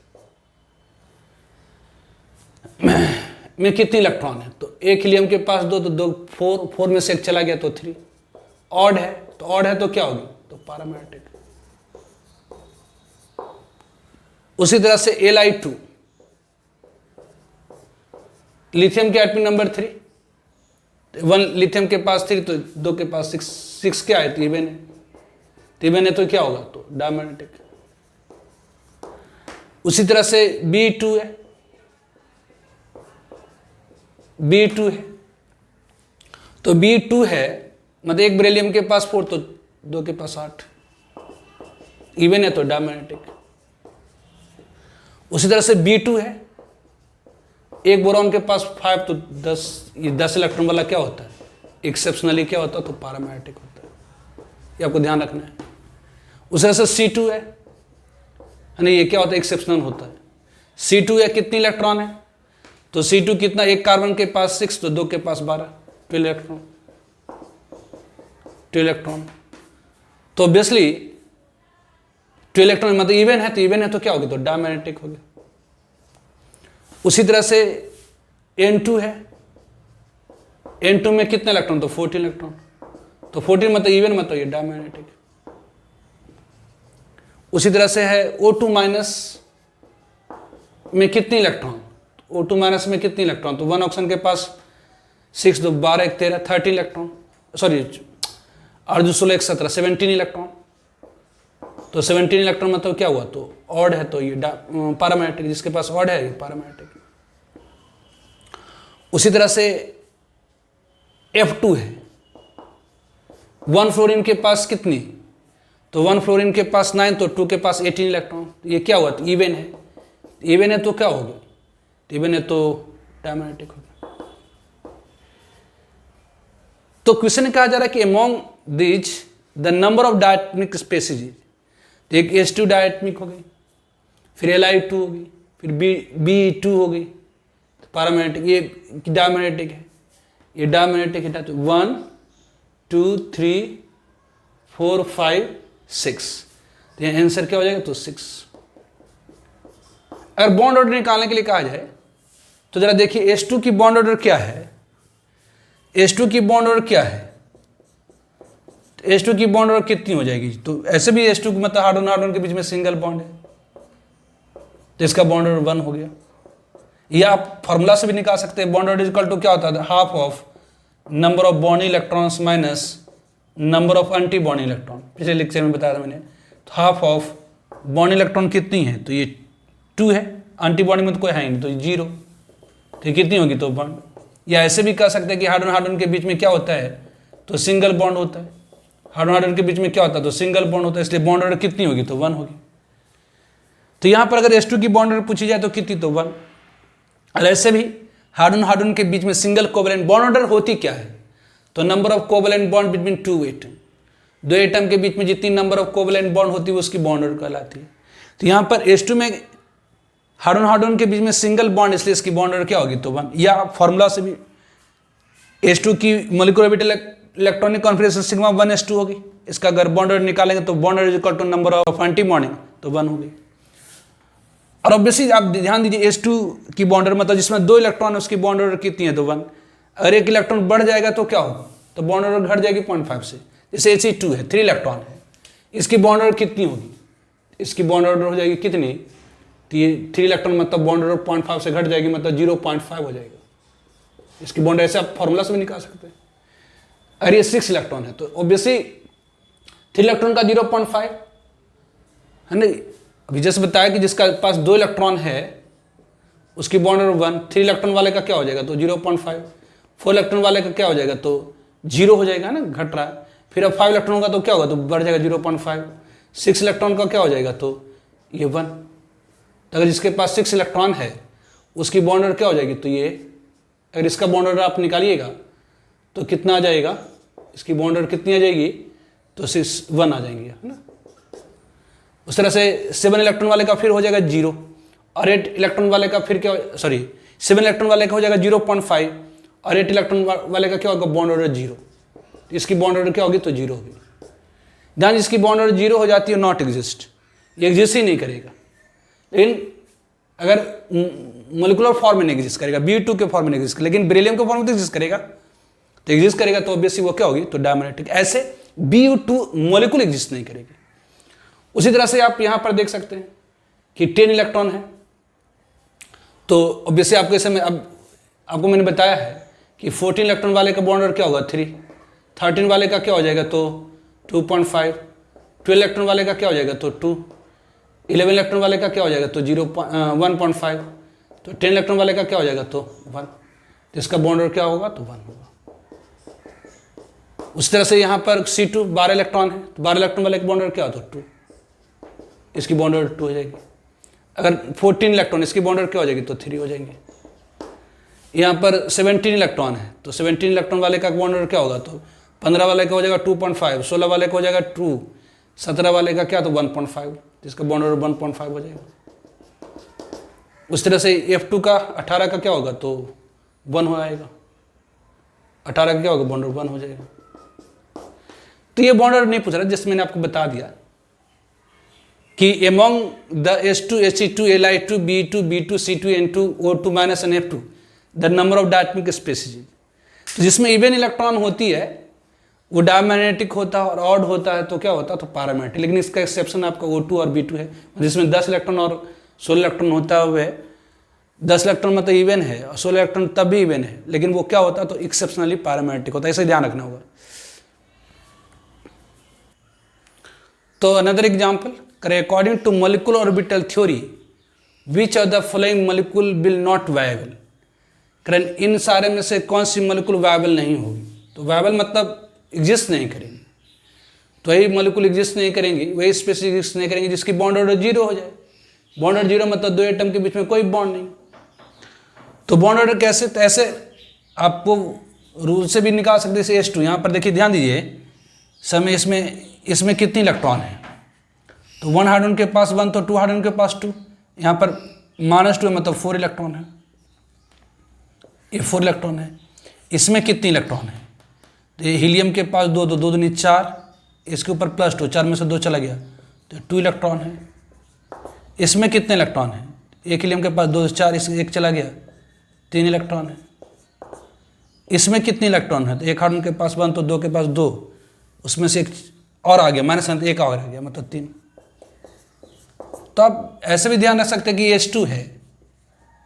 में कितने इलेक्ट्रॉन है, तो एक हीलियम के पास 2 तो 2 4 में से एक चला गया तो 3, ऑड है तो ऑड है तो क्या होगी तो पैरामैग्नेटिक। उसी तरह से Li2 लिथियम के एटॉमिक नंबर 3, 1 लिथियम के पास 3 तो 2 के पास 6 क्या है तो इवन है, इवन है तो क्या होगा, तो डायमैग्नेटिक। उसी तरह से B2 है, B2 है, तो B2 है मतलब एक बेरिलियम के पास 4 तो 2 के पास 8, इवन है तो डायमैग्नेटिक। उसी तरह से B2 है, एक बोरॉन के पास 5 तो 10, ये 10 इलेक्ट्रॉन वाला क्या होता है, एक्सेप्शनली क्या होता है, तो पैरामैग्नेटिक होता है, ये आपको ध्यान रखना है। उसी तरह से C2 है, ये क्या होता है, एक्सेप्शनल होता है। C2 है, कितनी इलेक्ट्रॉन है, तो C2 कितना, एक कार्बन के पास 6 तो 2 के पास 12, 12 इलेक्ट्रॉन, 2 इलेक्ट्रॉन। तो ऑब्वियसली 2 इलेक्ट्रॉन मतलब इवन है, तो इवन है तो क्या होगी, तो डायमैग्नेटिक हो गया। उसी तरह से N2 है, N2 में कितने इलेक्ट्रॉन, तो 14 इलेक्ट्रॉन, तो 14 मतलब इवन मतलब ये डायमैग्नेटिक। उसी तरह से है O2 माइनस में कितनी इलेक्ट्रॉन, O2 माइनस में कितनी इलेक्ट्रॉन, तो 1 ऑक्सीजन के पास 6 2 12 1 13 13 इलेक्ट्रॉन, सॉरी 8 2 16 1 17 17 इलेक्ट्रॉन, तो 17 इलेक्ट्रॉन मतलब क्या हुआ, तो ऑड है, तो ये पैरामैग्नेटिक, जिसके पास ऑड है ये पैरामैग्नेटिक। उसी तरह से F2 है, 1 फ्लोरीन के पास कितनी, तो 1 फ्लोरीन के पास 9 तो 2 के पास 18 इलेक्ट्रॉन, ये क्या हुआ, तो इवन है, इवन है तो क्या होगा, तो इवन है तो डायमैग्नेटिक होगा। तो क्वेश्चन कहा जा रहा है कि among these the number of diatomic species, एक H2 डायटोमिक हो गई, फिर Li2 हो गई, फिर B2 हो गई, तो पैरामैग्नेटिक, ये डायमैग्नेटिक है, ये डायमैग्नेटिक है, तो 1 2 3 4 5 6, तो यहाँ आंसर क्या हो जाएगा, तो 6। अगर बॉन्ड ऑर्डर निकालने के लिए कहा जाए तो जरा देखिए H2 की बॉन्ड ऑर्डर क्या है, H2 की बॉन्ड ऑर्डर क्या है, तो H2 की बॉन्ड ऑर्डर कितनी हो जाएगी, तो ऐसे भी H2 मतलब हार्डन हार्डन के बीच में सिंगल बॉन्ड है, तो इसका बॉन्ड ऑर्डर 1 हो गया। या आप फॉर्मूला से भी निकाल सकते हैं, बॉन्ड ऑर्डर इक्वल टू क्या होता है, half of number of bond electrons minus number of anti bond electron, पिछले लेक्चर में बताया था मैंने, तो हाफ ऑफ बॉन्ड इलेक्ट्रॉन कितनी है, तो ये 2 है, एंटी बॉन्ड में तो कोई है नहीं, तो 0, तो कितनी होगी, तो बॉन्ड। या ऐसे भी कह सकते हैं कि हार्डन हार्डन के बीच में क्या होता है, तो सिंगल बॉन्ड होता है, हार्डन हार्डन के बीच में क्या होता है, तो सिंगल बॉन्ड होता है, इसलिए बॉन्ड ऑर्डर कितनी होगी, तो 1 होगी। तो यहाँ पर अगर H2 की बॉन्ड ऑर्डर पूछी जाए तो कितनी, तो 1। और ऐसे भी हार्डन हार्डन के बीच में सिंगल कोवैलेंट बॉन्ड ऑर्डर होती क्या है, तो number of covalent bond between 2 atom, 2 atom के बीच में जितनी नंबर ऑफ कोवैलेंट बॉन्ड होती है उसकी बॉन्ड ऑर्डर कहलाती है। तो यहाँ पर H2 में हार्डन हार्डन के बीच में सिंगल बॉन्ड, इसलिए इसकी बॉन्ड ऑर्डर क्या होगी, तो 1। या फॉर्मूला से भी H2 की molecular orbital electronic configuration sigma 1s2 होगी, इसका अगर बॉन्ड ऑर्डर निकालेंगे तो bond order equal to number of anti bonding, तो 1 होगी। और ऑब्वियसली आप ध्यान दीजिए H2 की बॉन्ड ऑर्डर मतलब जिसमें 2 इलेक्ट्रॉन है उसकी बॉन्ड ऑर्डर कितनी है, तो 1। अगर एक इलेक्ट्रॉन बढ़ जाएगा तो क्या होगा, तो बॉन्ड ऑर्डर घट जाएगी 0.5 से। जैसे He2 है, 3 इलेक्ट्रॉन है, इसकी बॉन्ड ऑर्डर कितनी होगी, इसकी बॉन्ड ऑर्डर हो जाएगी कितनी, तो ये 3 इलेक्ट्रॉन मतलब बॉन्ड ऑर्डर 0.5 से घट जाएगी, मतलब 0.5 हो जाएगा इसकी बॉन्ड। ऐसे आप फॉर्मूला से भी निकाल सकते हैं। अरे ये 6 इलेक्ट्रॉन है तो ऑब्वियसली 3 इलेक्ट्रॉन का 0.5 है ना। अभी जैसे बताया कि जिसका पास 2 इलेक्ट्रॉन है उसकी बॉन्ड ऑर्डर 1, 3 इलेक्ट्रॉन वाले का क्या हो जाएगा, तो 0.5, 4 इलेक्ट्रॉन वाले का क्या हो जाएगा, तो 0 हो जाएगा ना, घट रहा है। फिर अब 5 इलेक्ट्रॉन का तो क्या होगा, तो बढ़ जाएगा 0.5, 6 इलेक्ट्रॉन का क्या हो जाएगा, तो ये 1। तो अगर जिसके पास 6 इलेक्ट्रॉन है उसकी बॉन्ड ऑर्डर क्या हो जाएगी, तो ये, अगर इसका बॉन्ड ऑर्डर आप निकालिएगा तो कितना आ जाएगा, इसकी बॉन्ड ऑर्डर कितनी आ जाएगी, तो 1 आ जाएंगे, है ना। उस तरह से 7 इलेक्ट्रॉन वाले का फिर हो जाएगा 0, और 8 इलेक्ट्रॉन वाले का फिर क्या, सॉरी 7 इलेक्ट्रॉन वाले का हो जाएगा 0.5, और 8 इलेक्ट्रॉन वाले का क्या होगा, बॉन्ड ऑर्डर 0। इसकी बॉन्ड ऑर्डर क्या होगी, तो 0 होगी। ध्यान, जिसकी बॉन्ड ऑर्डर 0 हो जाती है नॉट एग्जिस्ट, ये एग्जिस्ट ही नहीं करेगा। लेकिन अगर मोलिकुलर फॉर्म में नहीं एग्जिस्ट करेगा, B2 के फॉर्म में नहीं एग्जिस्ट करेगा, लेकिन बेरिलियम के फॉर्म में तो एग्जिस्ट करेगा, तो एग्जिस्ट करेगा तो ऑब्वियसली वो क्या होगी, तो डायमैग्नेटिक। ऐसे Bu2 मोलिकुल एग्जिस्ट नहीं करेगी। उसी तरह से आप यहां पर देख सकते हैं कि 10 इलेक्ट्रॉन है, तो ऑब्वियसली आपके समय अब आपको मैंने बताया है कि 14 इलेक्ट्रॉन वाले का बॉन्ड ऑर्डर क्या होगा, 3, 13 वाले का क्या हो जाएगा, तो 2.5, 12 इलेक्ट्रॉन वाले का क्या हो जाएगा तो 2, 11 इलेक्ट्रॉन वाले का क्या हो जाएगा तो 1.5, तो 10 इलेक्ट्रॉन वाले का क्या हो जाएगा तो 1, तो इसका बॉन्ड ऑर्डर क्या होगा तो 1 होगा। उस तरह से यहाँ पर C2 12 इलेक्ट्रॉन है, तो 12 इलेक्ट्रॉन वाले का बॉन्ड ऑर्डर क्या होता है 2, इसकी बॉन्ड ऑर्डर 2 हो जाएगी। अगर 14 इलेक्ट्रॉन, इसकी बॉन्ड ऑर्डर क्या हो जाएगी तो 3 हो जाएंगे। यहाँ पर 17 इलेक्ट्रॉन है, तो 17 इलेक्ट्रॉन वाले का बॉन्ड ऑर्डर क्या होगा तो 15 वाले का हो जाएगा 2.5, 16 वाले का हो जाएगा 2, 17 वाले का क्या तो 1.5, जिसका बॉन्ड ऑर्डर 1.5 हो जाएगा। उस तरह से F2 का 18 का क्या होगा तो 1 हो आएगा, 18 का क्या होगा बॉन्ड ऑर्डर 1 हो जाएगा। तो ये बॉन्ड ऑर्डर नहीं पूछ रहा, जिसमें मैंने आपको बता दिया कि among the S2, He2, Li2, Be2, B2, C2, N2, O2 minus and F2 the number of diatomic species। तो जिसमें इवन इलेक्ट्रॉन होती है वो डायमैग्नेटिक होता है और ऑड होता है तो क्या होता है तो पैरामैग्नेटिक। लेकिन इसका एक्सेप्शन आपका O2 और B2 है, जिसमें 10 इलेक्ट्रॉन और 16 इलेक्ट्रॉन होता हुआ 10 इलेक्ट्रॉन मतलब इवन है और 16 इलेक्ट्रॉन तब भी इवन है, लेकिन वो क्या होता है तो एक्सेप्शनली पैरामैग्नेटिक होता है, इसे ध्यान रखना होगा। तो अनदर एग्जाम्पल करें, according to molecular orbital theory which of the following molecule will not viable. करें इन सारे में से कौन सी मॉलिक्यूल वायबल नहीं होगी, तो वायबल मतलब एग्जिस्ट नहीं करेंगी, तो वही मॉलिक्यूल एग्जिस्ट नहीं करेंगी, वही स्पेसीज एग्जिस्ट नहीं करेंगी जिसकी बॉन्ड ऑर्डर 0 हो जाए। बॉन्ड ऑर्डर 0 मतलब 2 एटम के बीच में कोई बॉन्ड नहीं। तो बॉन्ड ऑर्डर कैसे, तो ऐसे आपको रूल से भी निकाल सकते हैं। H2 यहाँ पर देखिए, ध्यान दीजिए समय, इसमें कितनी इलेक्ट्रॉन है तो 1 हाइड्रोजन के पास 1, तो 2 हाइड्रोजन के पास 2, यहाँ पर -2 मतलब 4 इलेक्ट्रॉन है, ये 4 इलेक्ट्रॉन है। इसमें कितनी इलेक्ट्रॉन है तो ये हीलियम के पास 2, तो 2 दूनी 4, इसके ऊपर +2, 4 में से 2 चला गया तो 2 इलेक्ट्रॉन है। इसमें कितने इलेक्ट्रॉन है, एक हीलियम के पास 2 4, इसमें 1 चला गया 3 इलेक्ट्रॉन है। इसमें कितने इलेक्ट्रॉन है तो एक हाइड्रोजन के पास 1, तो 2 के पास 2, उसमें से 1 और आ गया -1 और आ गया मतलब 3। तो आप ऐसे भी ध्यान रख सकते हैं कि H2 है,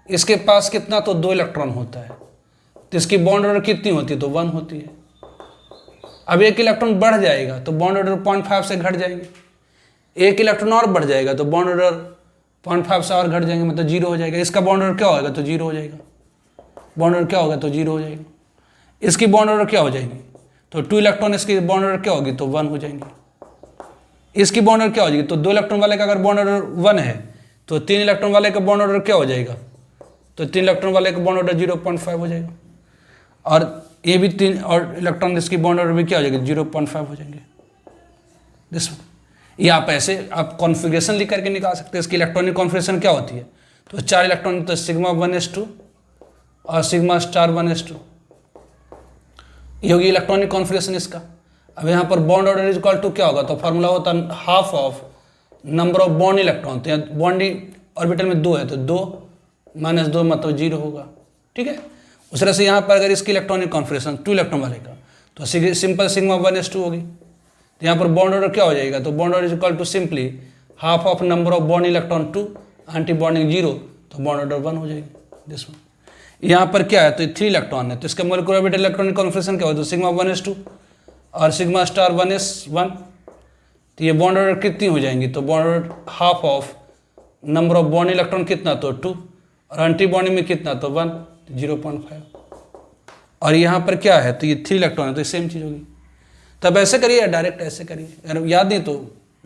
इसके पास कितना तो 2 इलेक्ट्रॉन होता है, तो इसकी बॉन्ड ऑर्डर कितनी होती है तो 1 होती है। अब 1 इलेक्ट्रॉन बढ़ जाएगा तो बॉन्ड ऑर्डर 0.5 से घट जाएंगे, 1 इलेक्ट्रॉन और बढ़ जाएगा तो बॉन्ड ऑर्डर 0.5 से और घट जाएंगे मतलब 0 हो जाएगा। इसका बॉन्ड ऑर्डर क्या होगा तो 0 हो जाएगा, बॉन्ड ऑर्डर क्या होगा तो 0 हो जाएगा। इसकी बॉन्ड ऑर्डर क्या हो जाएगी तो 2 इलेक्ट्रॉन, इसकी बॉन्ड ऑर्डर क्या होगी तो 1 हो जाएंगे। इसकी बॉन्ड ऑर्डर क्या हो जाएगी तो 2 इलेक्ट्रॉन वाले का अगर बॉन्ड ऑर्डर 1 है तो 3 इलेक्ट्रॉन वाले का बॉन्ड ऑर्डर क्या हो जाएगा तो 3 इलेक्ट्रॉन वाले का बॉन्ड ऑर्डर 0.5 हो जाएगा, और ये भी 3 और इलेक्ट्रॉन इसकी बॉन्ड ऑर्डर भी क्या हो जाएगी 0.5 हो जाएंगे। दिस ये आप ऐसे आप कॉन्फ़िगरेशन लिख करके निकाल सकते हैं। इसकी इलेक्ट्रॉनिक कॉन्फ़िगरेशन क्या होती है तो 4 इलेक्ट्रॉन तो σ1s2 और σ*1s2, ये होगी इलेक्ट्रॉनिक कॉन्फ़िगरेशन इसका। अब यहाँ पर bond order is equal to क्या होगा तो फार्मूला होता है half of number of bond electron, तो यहाँ बॉन्ड ऑर्बिटल में 2 है तो 2 - 2 मतलब 0 होगा, ठीक है। उस तरह से यहाँ पर अगर इसकी इलेक्ट्रॉनिक कॉन्फ़िगरेशन 2 इलेक्ट्रॉन वाले का तो सिंपल σ1s2 होगी, तो यहाँ पर बॉन्ड ऑर्डर क्या हो जाएगा तो bond order is equal to simply half of number of bond electron 2, anti bonding 0, तो बॉन्ड ऑर्डर 1 हो जाएगी। दिस यहाँ पर क्या है तो 3 इलेक्ट्रॉन है, तो इसका मोलिकुलर ऑर्बिटल इलेक्ट्रॉनिक कॉन्फ़िगरेशन क्या होगा तो σ1s2 और σ*1s1, तो ये बॉन्ड ऑर्डर कितनी हो जाएंगी तो bond order half of number of bond electron कितना तो 2, और एंटी बॉन्डिंग में कितना तो 1, 0.5, और यहाँ पर क्या है तो ये 3 इलेक्ट्रॉन है तो सेम चीज़ होगी। तब ऐसे करिए या डायरेक्ट ऐसे करिए, अगर याद नहीं तो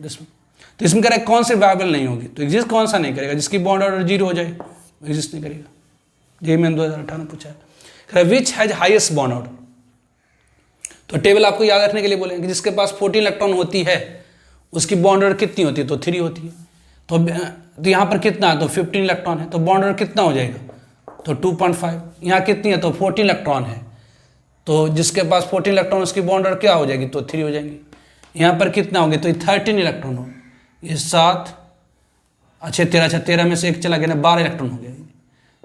इसमें कह रहा है कौन से वायबल नहीं होगी, तो एग्जिस्ट कौन सा नहीं करेगा जिसकी बॉन्ड ऑर्डर 0 हो जाए, एग्जिस्ट नहीं करेगा। ये मैंने 2018 पूछा है, कह रहा which has highest bond order, तो टेबल आपको याद रखने के लिए बोलेंगे जिसके पास 14 इलेक्ट्रॉन होती है उसकी बॉन्ड ऑर्डर कितनी होती है तो 3 होती है। तो यहाँ पर कितना है तो 15 इलेक्ट्रॉन है तो बॉन्ड ऑर्डर कितना हो जाएगा तो 2.5। यहाँ कितनी है तो 14 इलेक्ट्रॉन है, तो जिसके पास 14 इलेक्ट्रॉन उसकी बॉन्ड ऑर्डर क्या हो जाएगी तो 3 हो जाएंगी। यहाँ पर कितना होगी तो 13 इलेक्ट्रॉन हो, ये 7 अच्छे 13 में से 1 चला गया ना 12 इलेक्ट्रॉन हो गया,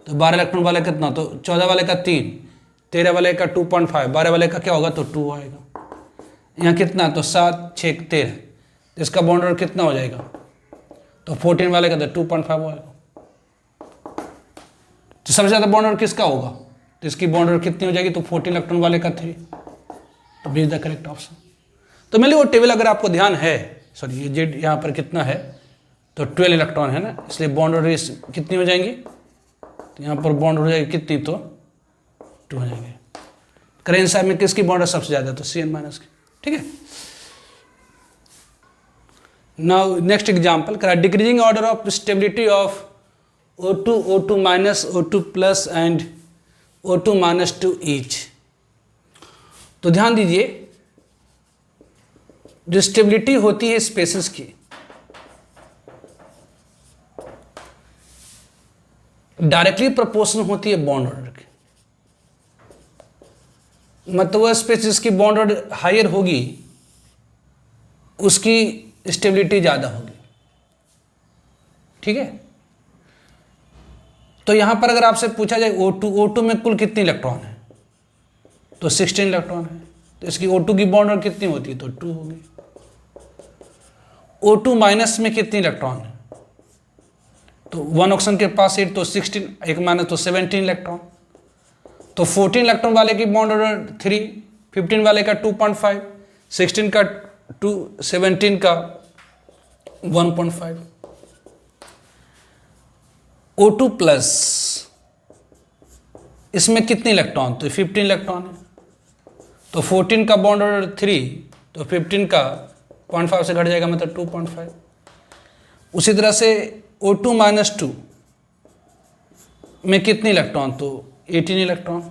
तो 12 इलेक्ट्रॉन वाले कितना तो 14 वाले का 3, 13 वाले का 2.5, 12 वाले का क्या होगा तो 2 आएगा। यहाँ कितना तो 7 6 13, इसका बॉन्ड ऑर्डर कितना हो जाएगा तो 14 वाले का तो 2.5 आएगा। तो सबसे ज़्यादा बॉन्ड ऑर्डर किसका होगा तो इसकी बॉन्ड ऑर्डर कितनी हो जाएगी तो 14 इलेक्ट्रॉन वाले का 3, तो B is the correct option. तो मेरे वो टेबल अगर आपको ध्यान है सॉरी ये जेड यहाँ पर कितना है, तो 12 इलेक्ट्रॉन है ना, इसलिए बॉन्ड ऑर्डर कितनी हो जाएंगी, तो यहाँ पर बॉन्ड हो जाएगी कितनी, तो 2 हो जाएंगे। करेंट साइड में किसकी बॉन्ड सबसे ज़्यादा, तो Cn माइनस की, ठीक है। नाउ नेक्स्ट एग्जाम्पल करा, decreasing order of stability of O2, O2 minus, O2 plus and O2 minus two each. तो ध्यान दीजिए, जो स्टेबिलिटी होती है स्पेसिस की, डायरेक्टली प्रोपोर्शनल होती है बॉन्ड ऑर्डर की। मतलब वह स्पेसिस की बॉन्ड ऑर्डर हायर होगी, उसकी स्टेबिलिटी ज़्यादा होगी, ठीक है। तो यहां पर अगर आपसे पूछा जाए O2 में कुल कितने इलेक्ट्रॉन है, तो 16 इलेक्ट्रॉन है, तो इसकी O2 की बॉन्ड ऑर्डर कितनी होती है, तो 2 होगी। O2 माइनस में कितने इलेक्ट्रॉन है, तो 1 ऑक्सीजन के पास 8, तो 16, एक माइनस तो 17 इलेक्ट्रॉन। तो 14 इलेक्ट्रॉन वाले की बॉन्ड ऑर्डर 3, 15 वाले का 2.5, 16 का 2, 17 का 1.5। O2 प्लस, इसमें कितने इलेक्ट्रॉन, तो 15 इलेक्ट्रॉन है, तो 14 का बॉन्ड ऑर्डर 3, तो 15 का 0.5 से घट जाएगा, मतलब 2.5। उसी तरह से O2 माइनस 2 में कितने इलेक्ट्रॉन, तो 18 इलेक्ट्रॉन,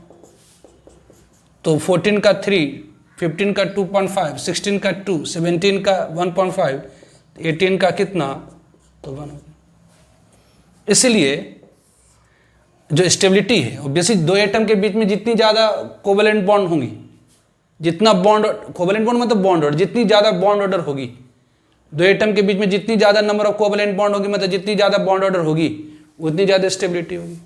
तो 14 का 3, 15 का 2.5, 16 का 2, 17 का 1.5, 18 का कितना, तो 1। इसलिए जो स्टेबिलिटी है, ऑब्वियसली दो एटम के बीच में जितनी ज़्यादा कोवेलेंट बॉन्ड होंगी, जितना बॉन्ड, कोवेलेंट बॉन्ड मतलब बॉन्ड ऑर्डर, जितनी ज़्यादा बॉन्ड ऑर्डर होगी, दो एटम के बीच में जितनी ज़्यादा नंबर ऑफ कोवेलेंट बॉन्ड होगी, मतलब जितनी ज़्यादा बॉन्ड ऑर्डर होगी, उतनी ज़्यादा स्टेबिलिटी होगी।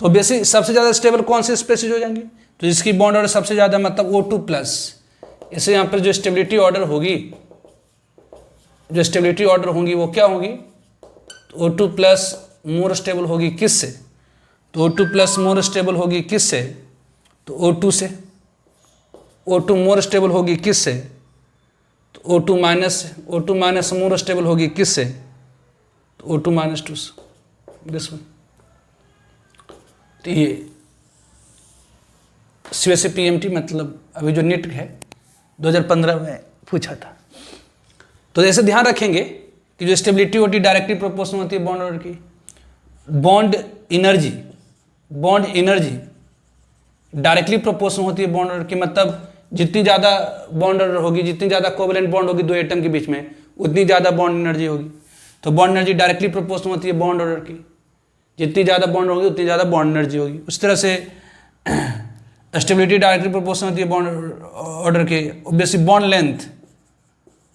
तो ऑब्वियसली सबसे ज़्यादा स्टेबल कौन सी स्पेसीज हो जाएंगी, तो जिसकी बॉन्ड ऑर्डर सबसे ज़्यादा, मतलब O2 प्लस। इससे यहाँ पर जो स्टेबिलिटी ऑर्डर होगी, जो स्टेबिलिटी ऑर्डर होंगी वो क्या होगी, तो O2 प्लस मोर स्टेबल होगी किससे, तो O2 प्लस मोर स्टेबल होगी किससे, तो O2 से। O2 मोर स्टेबल होगी किससे, तो O2 माइनस से। O2 माइनस मोर स्टेबल होगी किससे, तो O2 माइनस 2 से, दिस वन। तो ये CBSE PMT मतलब अभी जो नीट है 2015 में पूछा था। तो जैसे ध्यान रखेंगे कि जो स्टेबिलिटी होती है डायरेक्टली प्रोपोर्शनल होती है बॉन्ड ऑर्डर की। बॉन्ड एनर्जी डायरेक्टली प्रोपोर्शनल होती है बॉन्ड ऑर्डर की, मतलब जितनी ज़्यादा बॉन्ड ऑर्डर होगी, जितनी ज़्यादा कोवेलेंट बॉन्ड होगी दो एटम के बीच में, उतनी ज़्यादा बॉन्ड एनर्जी होगी। तो बॉन्ड एनर्जी डायरेक्टली प्रोपोर्शनल होती है बॉन्ड ऑर्डर की, जितनी ज़्यादा बॉन्ड होगी उतनी ज़्यादा बॉन्ड एनर्जी होगी। उस तरह से स्टेबिलिटी डायरेक्टली प्रोपोर्शनल होती है बॉन्ड ऑर्डर के। ऑब्वियसली बॉन्ड लेंथ,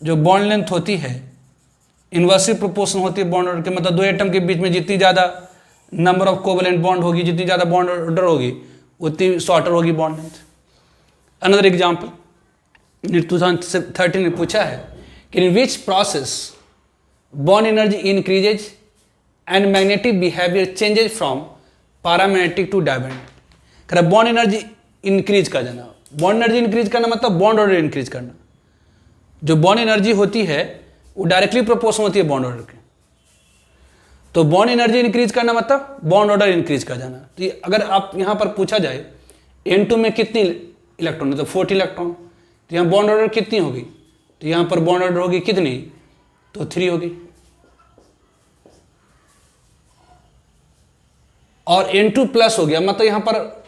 जो बॉन्ड लेंथ होती है इन्वर्सली प्रोपोर्शनल होती है बॉन्ड ऑर्डर के, मतलब दो एटम के बीच में जितनी ज़्यादा नंबर ऑफ कोवेलेंट बॉन्ड होगी, जितनी ज़्यादा बॉन्ड ऑर्डर होगी, उतनी शॉर्टर होगी बॉन्ड लेंथ। अनदर एग्जाम्पल 2013 में पूछा है कि in which process bond energy increases and magnetic behaviour changes from paramagnetic to डायबेंड। बॉन्ड एनर्जी इंक्रीज कर जाना, बॉन्ड एनर्जी इंक्रीज करना मतलब बॉन्ड ऑर्डर इंक्रीज करना। जो बॉन्ड एनर्जी होती है वो डायरेक्टली प्रोपोर्शनल होती है बॉन्ड ऑर्डर के। तो बॉन्ड एनर्जी इंक्रीज करना मतलब बॉन्ड ऑर्डर इंक्रीज कर जाना। तो अगर आप यहाँ पर पूछा जाए N2 में कितनी इलेक्ट्रॉन है, तो 40 इलेक्ट्रॉन, तो यहाँ बॉन्ड ऑर्डर कितनी होगी, तो यहाँ पर बॉन्ड ऑर्डर होगी कितनी, तो 3 होगी। और N2 प्लस हो गया मतलब यहाँ पर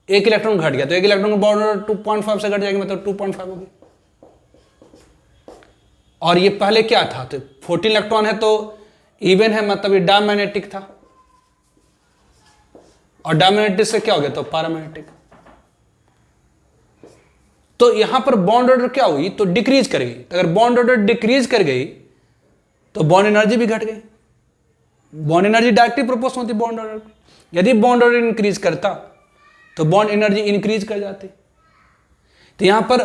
एक इलेक्ट्रॉन घट गया, तो एक इलेक्ट्रॉन का बॉन्ड ऑर्डर 2.5 से घट जाएगी, मतलब 2.5 होगी। और ये पहले क्या था, तो 14 इलेक्ट्रॉन है तो इवन है, मतलब ये डायमैग्नेटिक था, और डायमैग्नेटिक से क्या हो गया, तो पैरामैग्नेटिक। तो यहां पर बॉन्ड ऑर्डर क्या हुई, तो डिक्रीज कर गई। अगर बॉन्ड ऑर्डर डिक्रीज कर गई तो बॉन्ड एनर्जी भी घट गई। बॉन्ड एनर्जी डायरेक्टली प्रोपोर्शनल होती बॉन्ड ऑर्डर। यदि बॉन्ड ऑर्डर इंक्रीज करता तो बॉन्ड एनर्जी इंक्रीज कर जाती। तो यहां पर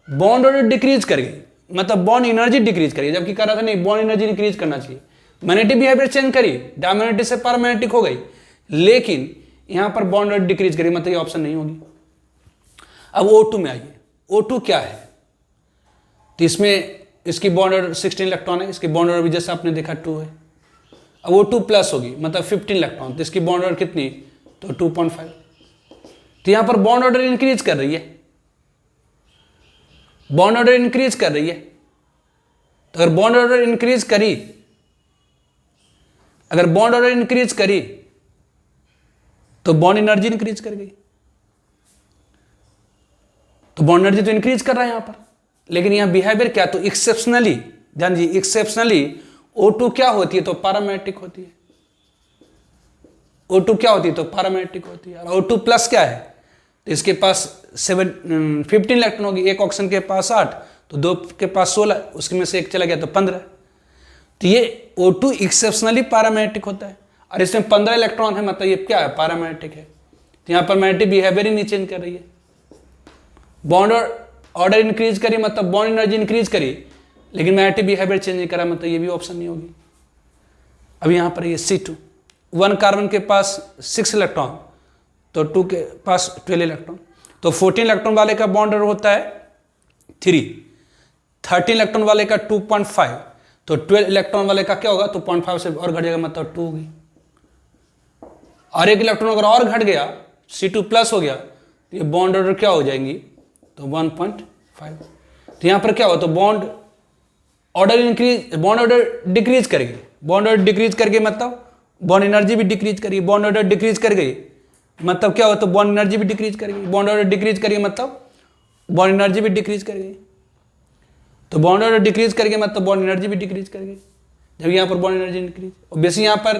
बॉन्ड ऑर्डर डिक्रीज कर गई मतलब बॉन्ड एनर्जी डिक्रीज करी, जबकि कह रहा था नहीं बॉन्ड एनर्जी इंक्रीज करना चाहिए। मैग्नेटिक बिहेवियर चेंज करी, डायमैग्नेटिक से पैरामैग्नेटिक हो गई, लेकिन यहां पर बॉन्ड ऑर्डर डिक्रीज करी, मतलब ये ऑप्शन नहीं होगी। अब O2 में आइए, O2 क्या है, तो इसमें इसकी बॉन्ड ऑर्डर 16 इलेक्ट्रॉन है, इसकी बॉन्ड ऑर्डर भी जैसे आपने देखा 2 है। अब वो 2 प्लस होगी मतलब 15 इलेक्ट्रॉन, तो इसकी बॉन्ड ऑर्डर कितनी, तो 2.5। तो यहां पर बॉन्ड ऑर्डर इंक्रीज कर रही है, बॉन्ड ऑर्डर इंक्रीज कर रही है। तो अगर बॉन्ड ऑर्डर इंक्रीज करी, अगर बॉन्ड ऑर्डर इंक्रीज करी तो बॉन्ड एनर्जी इंक्रीज कर गई। तो बॉन्ड एनर्जी तो इंक्रीज कर रहा है यहां पर, लेकिन यहां बिहेवियर क्या, तो एक्सेप्शनली, ध्यान दीजिए, एक्सेप्शनली O2 क्या होती है, तो पैरामेट्रिक होती है। O2 क्या होती है, तो पैरामेट्रिक होती है। और O2 प्लस क्या है, तो इसके पास 15 इलेक्ट्रॉन होगी, एक ऑक्सीजन के पास 8, तो 2 के पास 16, उसमें से एक चला गया तो 15। तो ये O2 एक्सेप्शनली पैरामेट्रिक होता है, और इसमें 15 इलेक्ट्रॉन है, मतलब ये क्या है, पैरामेट्रिक है। तो यहाँ पर मैग्नेटिक बिहेवियर ही नहीं चेंज कर रही है। बॉन्ड ऑर्डर इंक्रीज करी मतलब बॉन्ड एनर्जी इंक्रीज करी, लेकिन मैग्नेटिक बिहेवियर चेंज नहीं करा, मतलब ये भी ऑप्शन नहीं होगी। अब यहाँ पर ये C2, 1 कार्बन के पास 6 इलेक्ट्रॉन, तो 2 के पास 12 इलेक्ट्रॉन, तो 14 इलेक्ट्रॉन वाले का बॉन्ड ऑर्डर होता है 3, 13 इलेक्ट्रॉन वाले का 2.5, तो 12 इलेक्ट्रॉन वाले का क्या होगा, तो 0.5 से और घट जाएगा, मतलब 2 होगी। और 1 इलेक्ट्रॉन अगर और घट गया, C2 प्लस हो गया, तो ये बॉन्ड ऑर्डर क्या हो जाएंगी, तो 1.5। तो यहाँ पर क्या हो, तो bond order increase, bond order decrease करेगी, बॉन्ड ऑर्डर डिक्रीज करके मतलब बॉन्ड एनर्जी भी डिक्रीज करेगी। बॉन्ड ऑर्डर डिक्रीज कर गई मतलब क्या हो, तो बॉन्ड एनर्जी भी डिक्रीज करेगी। बॉन्ड ऑर्डर डिक्रीज करेगी मतलब बॉन्ड एनर्जी भी डिक्रीज कर गई। तो बॉन्ड ऑर्डर डिक्रीज करके मतलब बॉन्ड एनर्जी भी डिक्रीज कर गई, जब यहाँ पर बॉन्ड एनर्जी इंक्रीज। और बेसिक यहाँ पर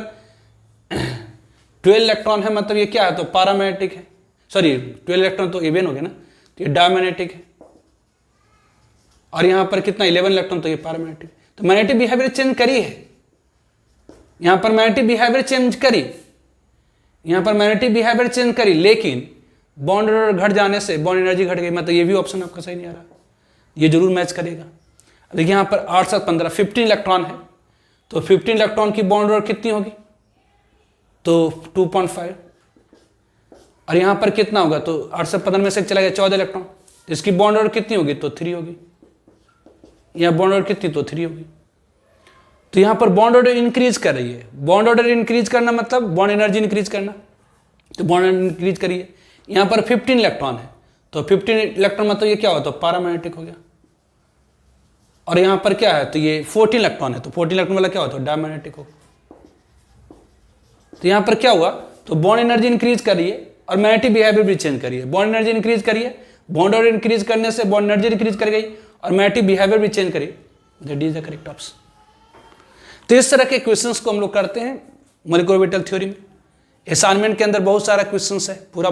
12 इलेक्ट्रॉन है, मतलब ये क्या है, तो पैरामैग्नेटिक है। सॉरी 12 इलेक्ट्रॉन तो इवन हो गया ना, तो ये डायमैग्नेटिक है। और यहाँ पर कितना 11 इलेक्ट्रॉन, तो ये पैरामैग्नेटिक। तो मैग्नेटिक बिहेवियर चेंज करी है, यहाँ पर मैग्नेटिक बिहेवियर चेंज करी, यहाँ पर मैग्नेटिक बिहेवियर चेंज करी, लेकिन बॉन्ड घट जाने से बॉन्ड एनर्जी घट गई, मतलब ये भी ऑप्शन आपका सही नहीं आ रहा, ये जरूर मैच करेगा। देखिए यहाँ पर 8 से 15 15 इलेक्ट्रॉन है, तो 15 इलेक्ट्रॉन की बॉन्ड ऑर्डर कितनी होगी, तो 2.5। और यहाँ पर कितना होगा, तो 8 से 15 में से चला गया 14 इलेक्ट्रॉन, तो इसकी बॉन्ड ऑर्डर कितनी होगी, तो 3 होगी। यहाँ बॉन्ड ऑर्डर कितनी, तो 3 होगी। तो यहाँ पर बॉन्ड ऑर्डर इंक्रीज कर रही है। बॉन्ड ऑर्डर इंक्रीज करना मतलब बॉन्ड एनर्जी इंक्रीज करना, तो बॉन्ड एनर्जी इंक्रीज करिए। यहाँ पर 15 इलेक्ट्रॉन है, तो 15 इलेक्ट्रॉन मतलब ये क्या हो, तो पैरामैग्नेटिक हो गया। और यहाँ पर क्या है, तो ये 14 इलेक्ट्रॉन है, तो 14 इलेक्ट्रॉन वाला क्या होता है, डायमैग्नेटिक हो। तो यहाँ पर क्या हुआ, तो बॉन्ड एनर्जी इंक्रीज करिए और मैग्नेटिक बिहेवियर भी चेंज करिए। बॉन्ड एनर्जी इंक्रीज करिए, बॉन्ड ऑर्डर इंक्रीज करने से बॉन्ड एनर्जी इंक्रीज कर गई और मैग्नेटिक बिहेवियर भी चेंज करिए। That is the correct option. तो इस तरह के क्वेश्चंस को हम लोग करते हैं मॉलिक्यूलर ऑर्बिटल थ्योरी में। असाइनमेंट के अंदर बहुत सारा क्वेश्चंस है, पूरा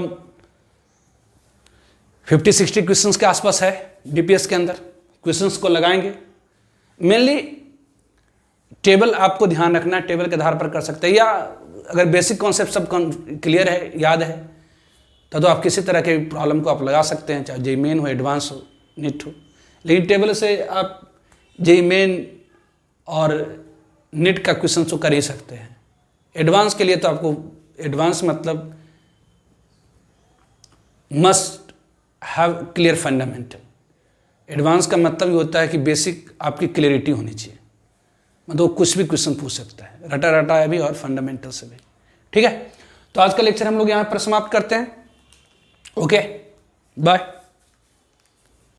50-60 क्वेश्चंस के आसपास है डीपीएस के अंदर। क्वेश्चंस को लगाएंगे, मेनली टेबल आपको ध्यान रखना, टेबल के आधार पर कर सकते हैं, या अगर बेसिक कॉन्सेप्ट सब क्लियर है, याद है, तो आप किसी तरह के प्रॉब्लम को आप लगा सकते हैं, चाहे जेई मेन हो, एडवांस हो, नीट हो। लेकिन टेबल से आप जेई मेन और नीट का क्वेश्चन तो कर ही सकते हैं। एडवांस के लिए तो आपको, एडवांस मतलब must have clear fundamental. Advance का मतलब ये होता है कि बेसिक आपकी क्लियरिटी होनी चाहिए, मतलब कुछ भी क्वेश्चन पूछ सकता है, रटा रटा है भी और फंडामेंटल से भी। ठीक है, तो आज का लेक्चर हम लोग यहाँ पर समाप्त करते हैं। Okay, bye.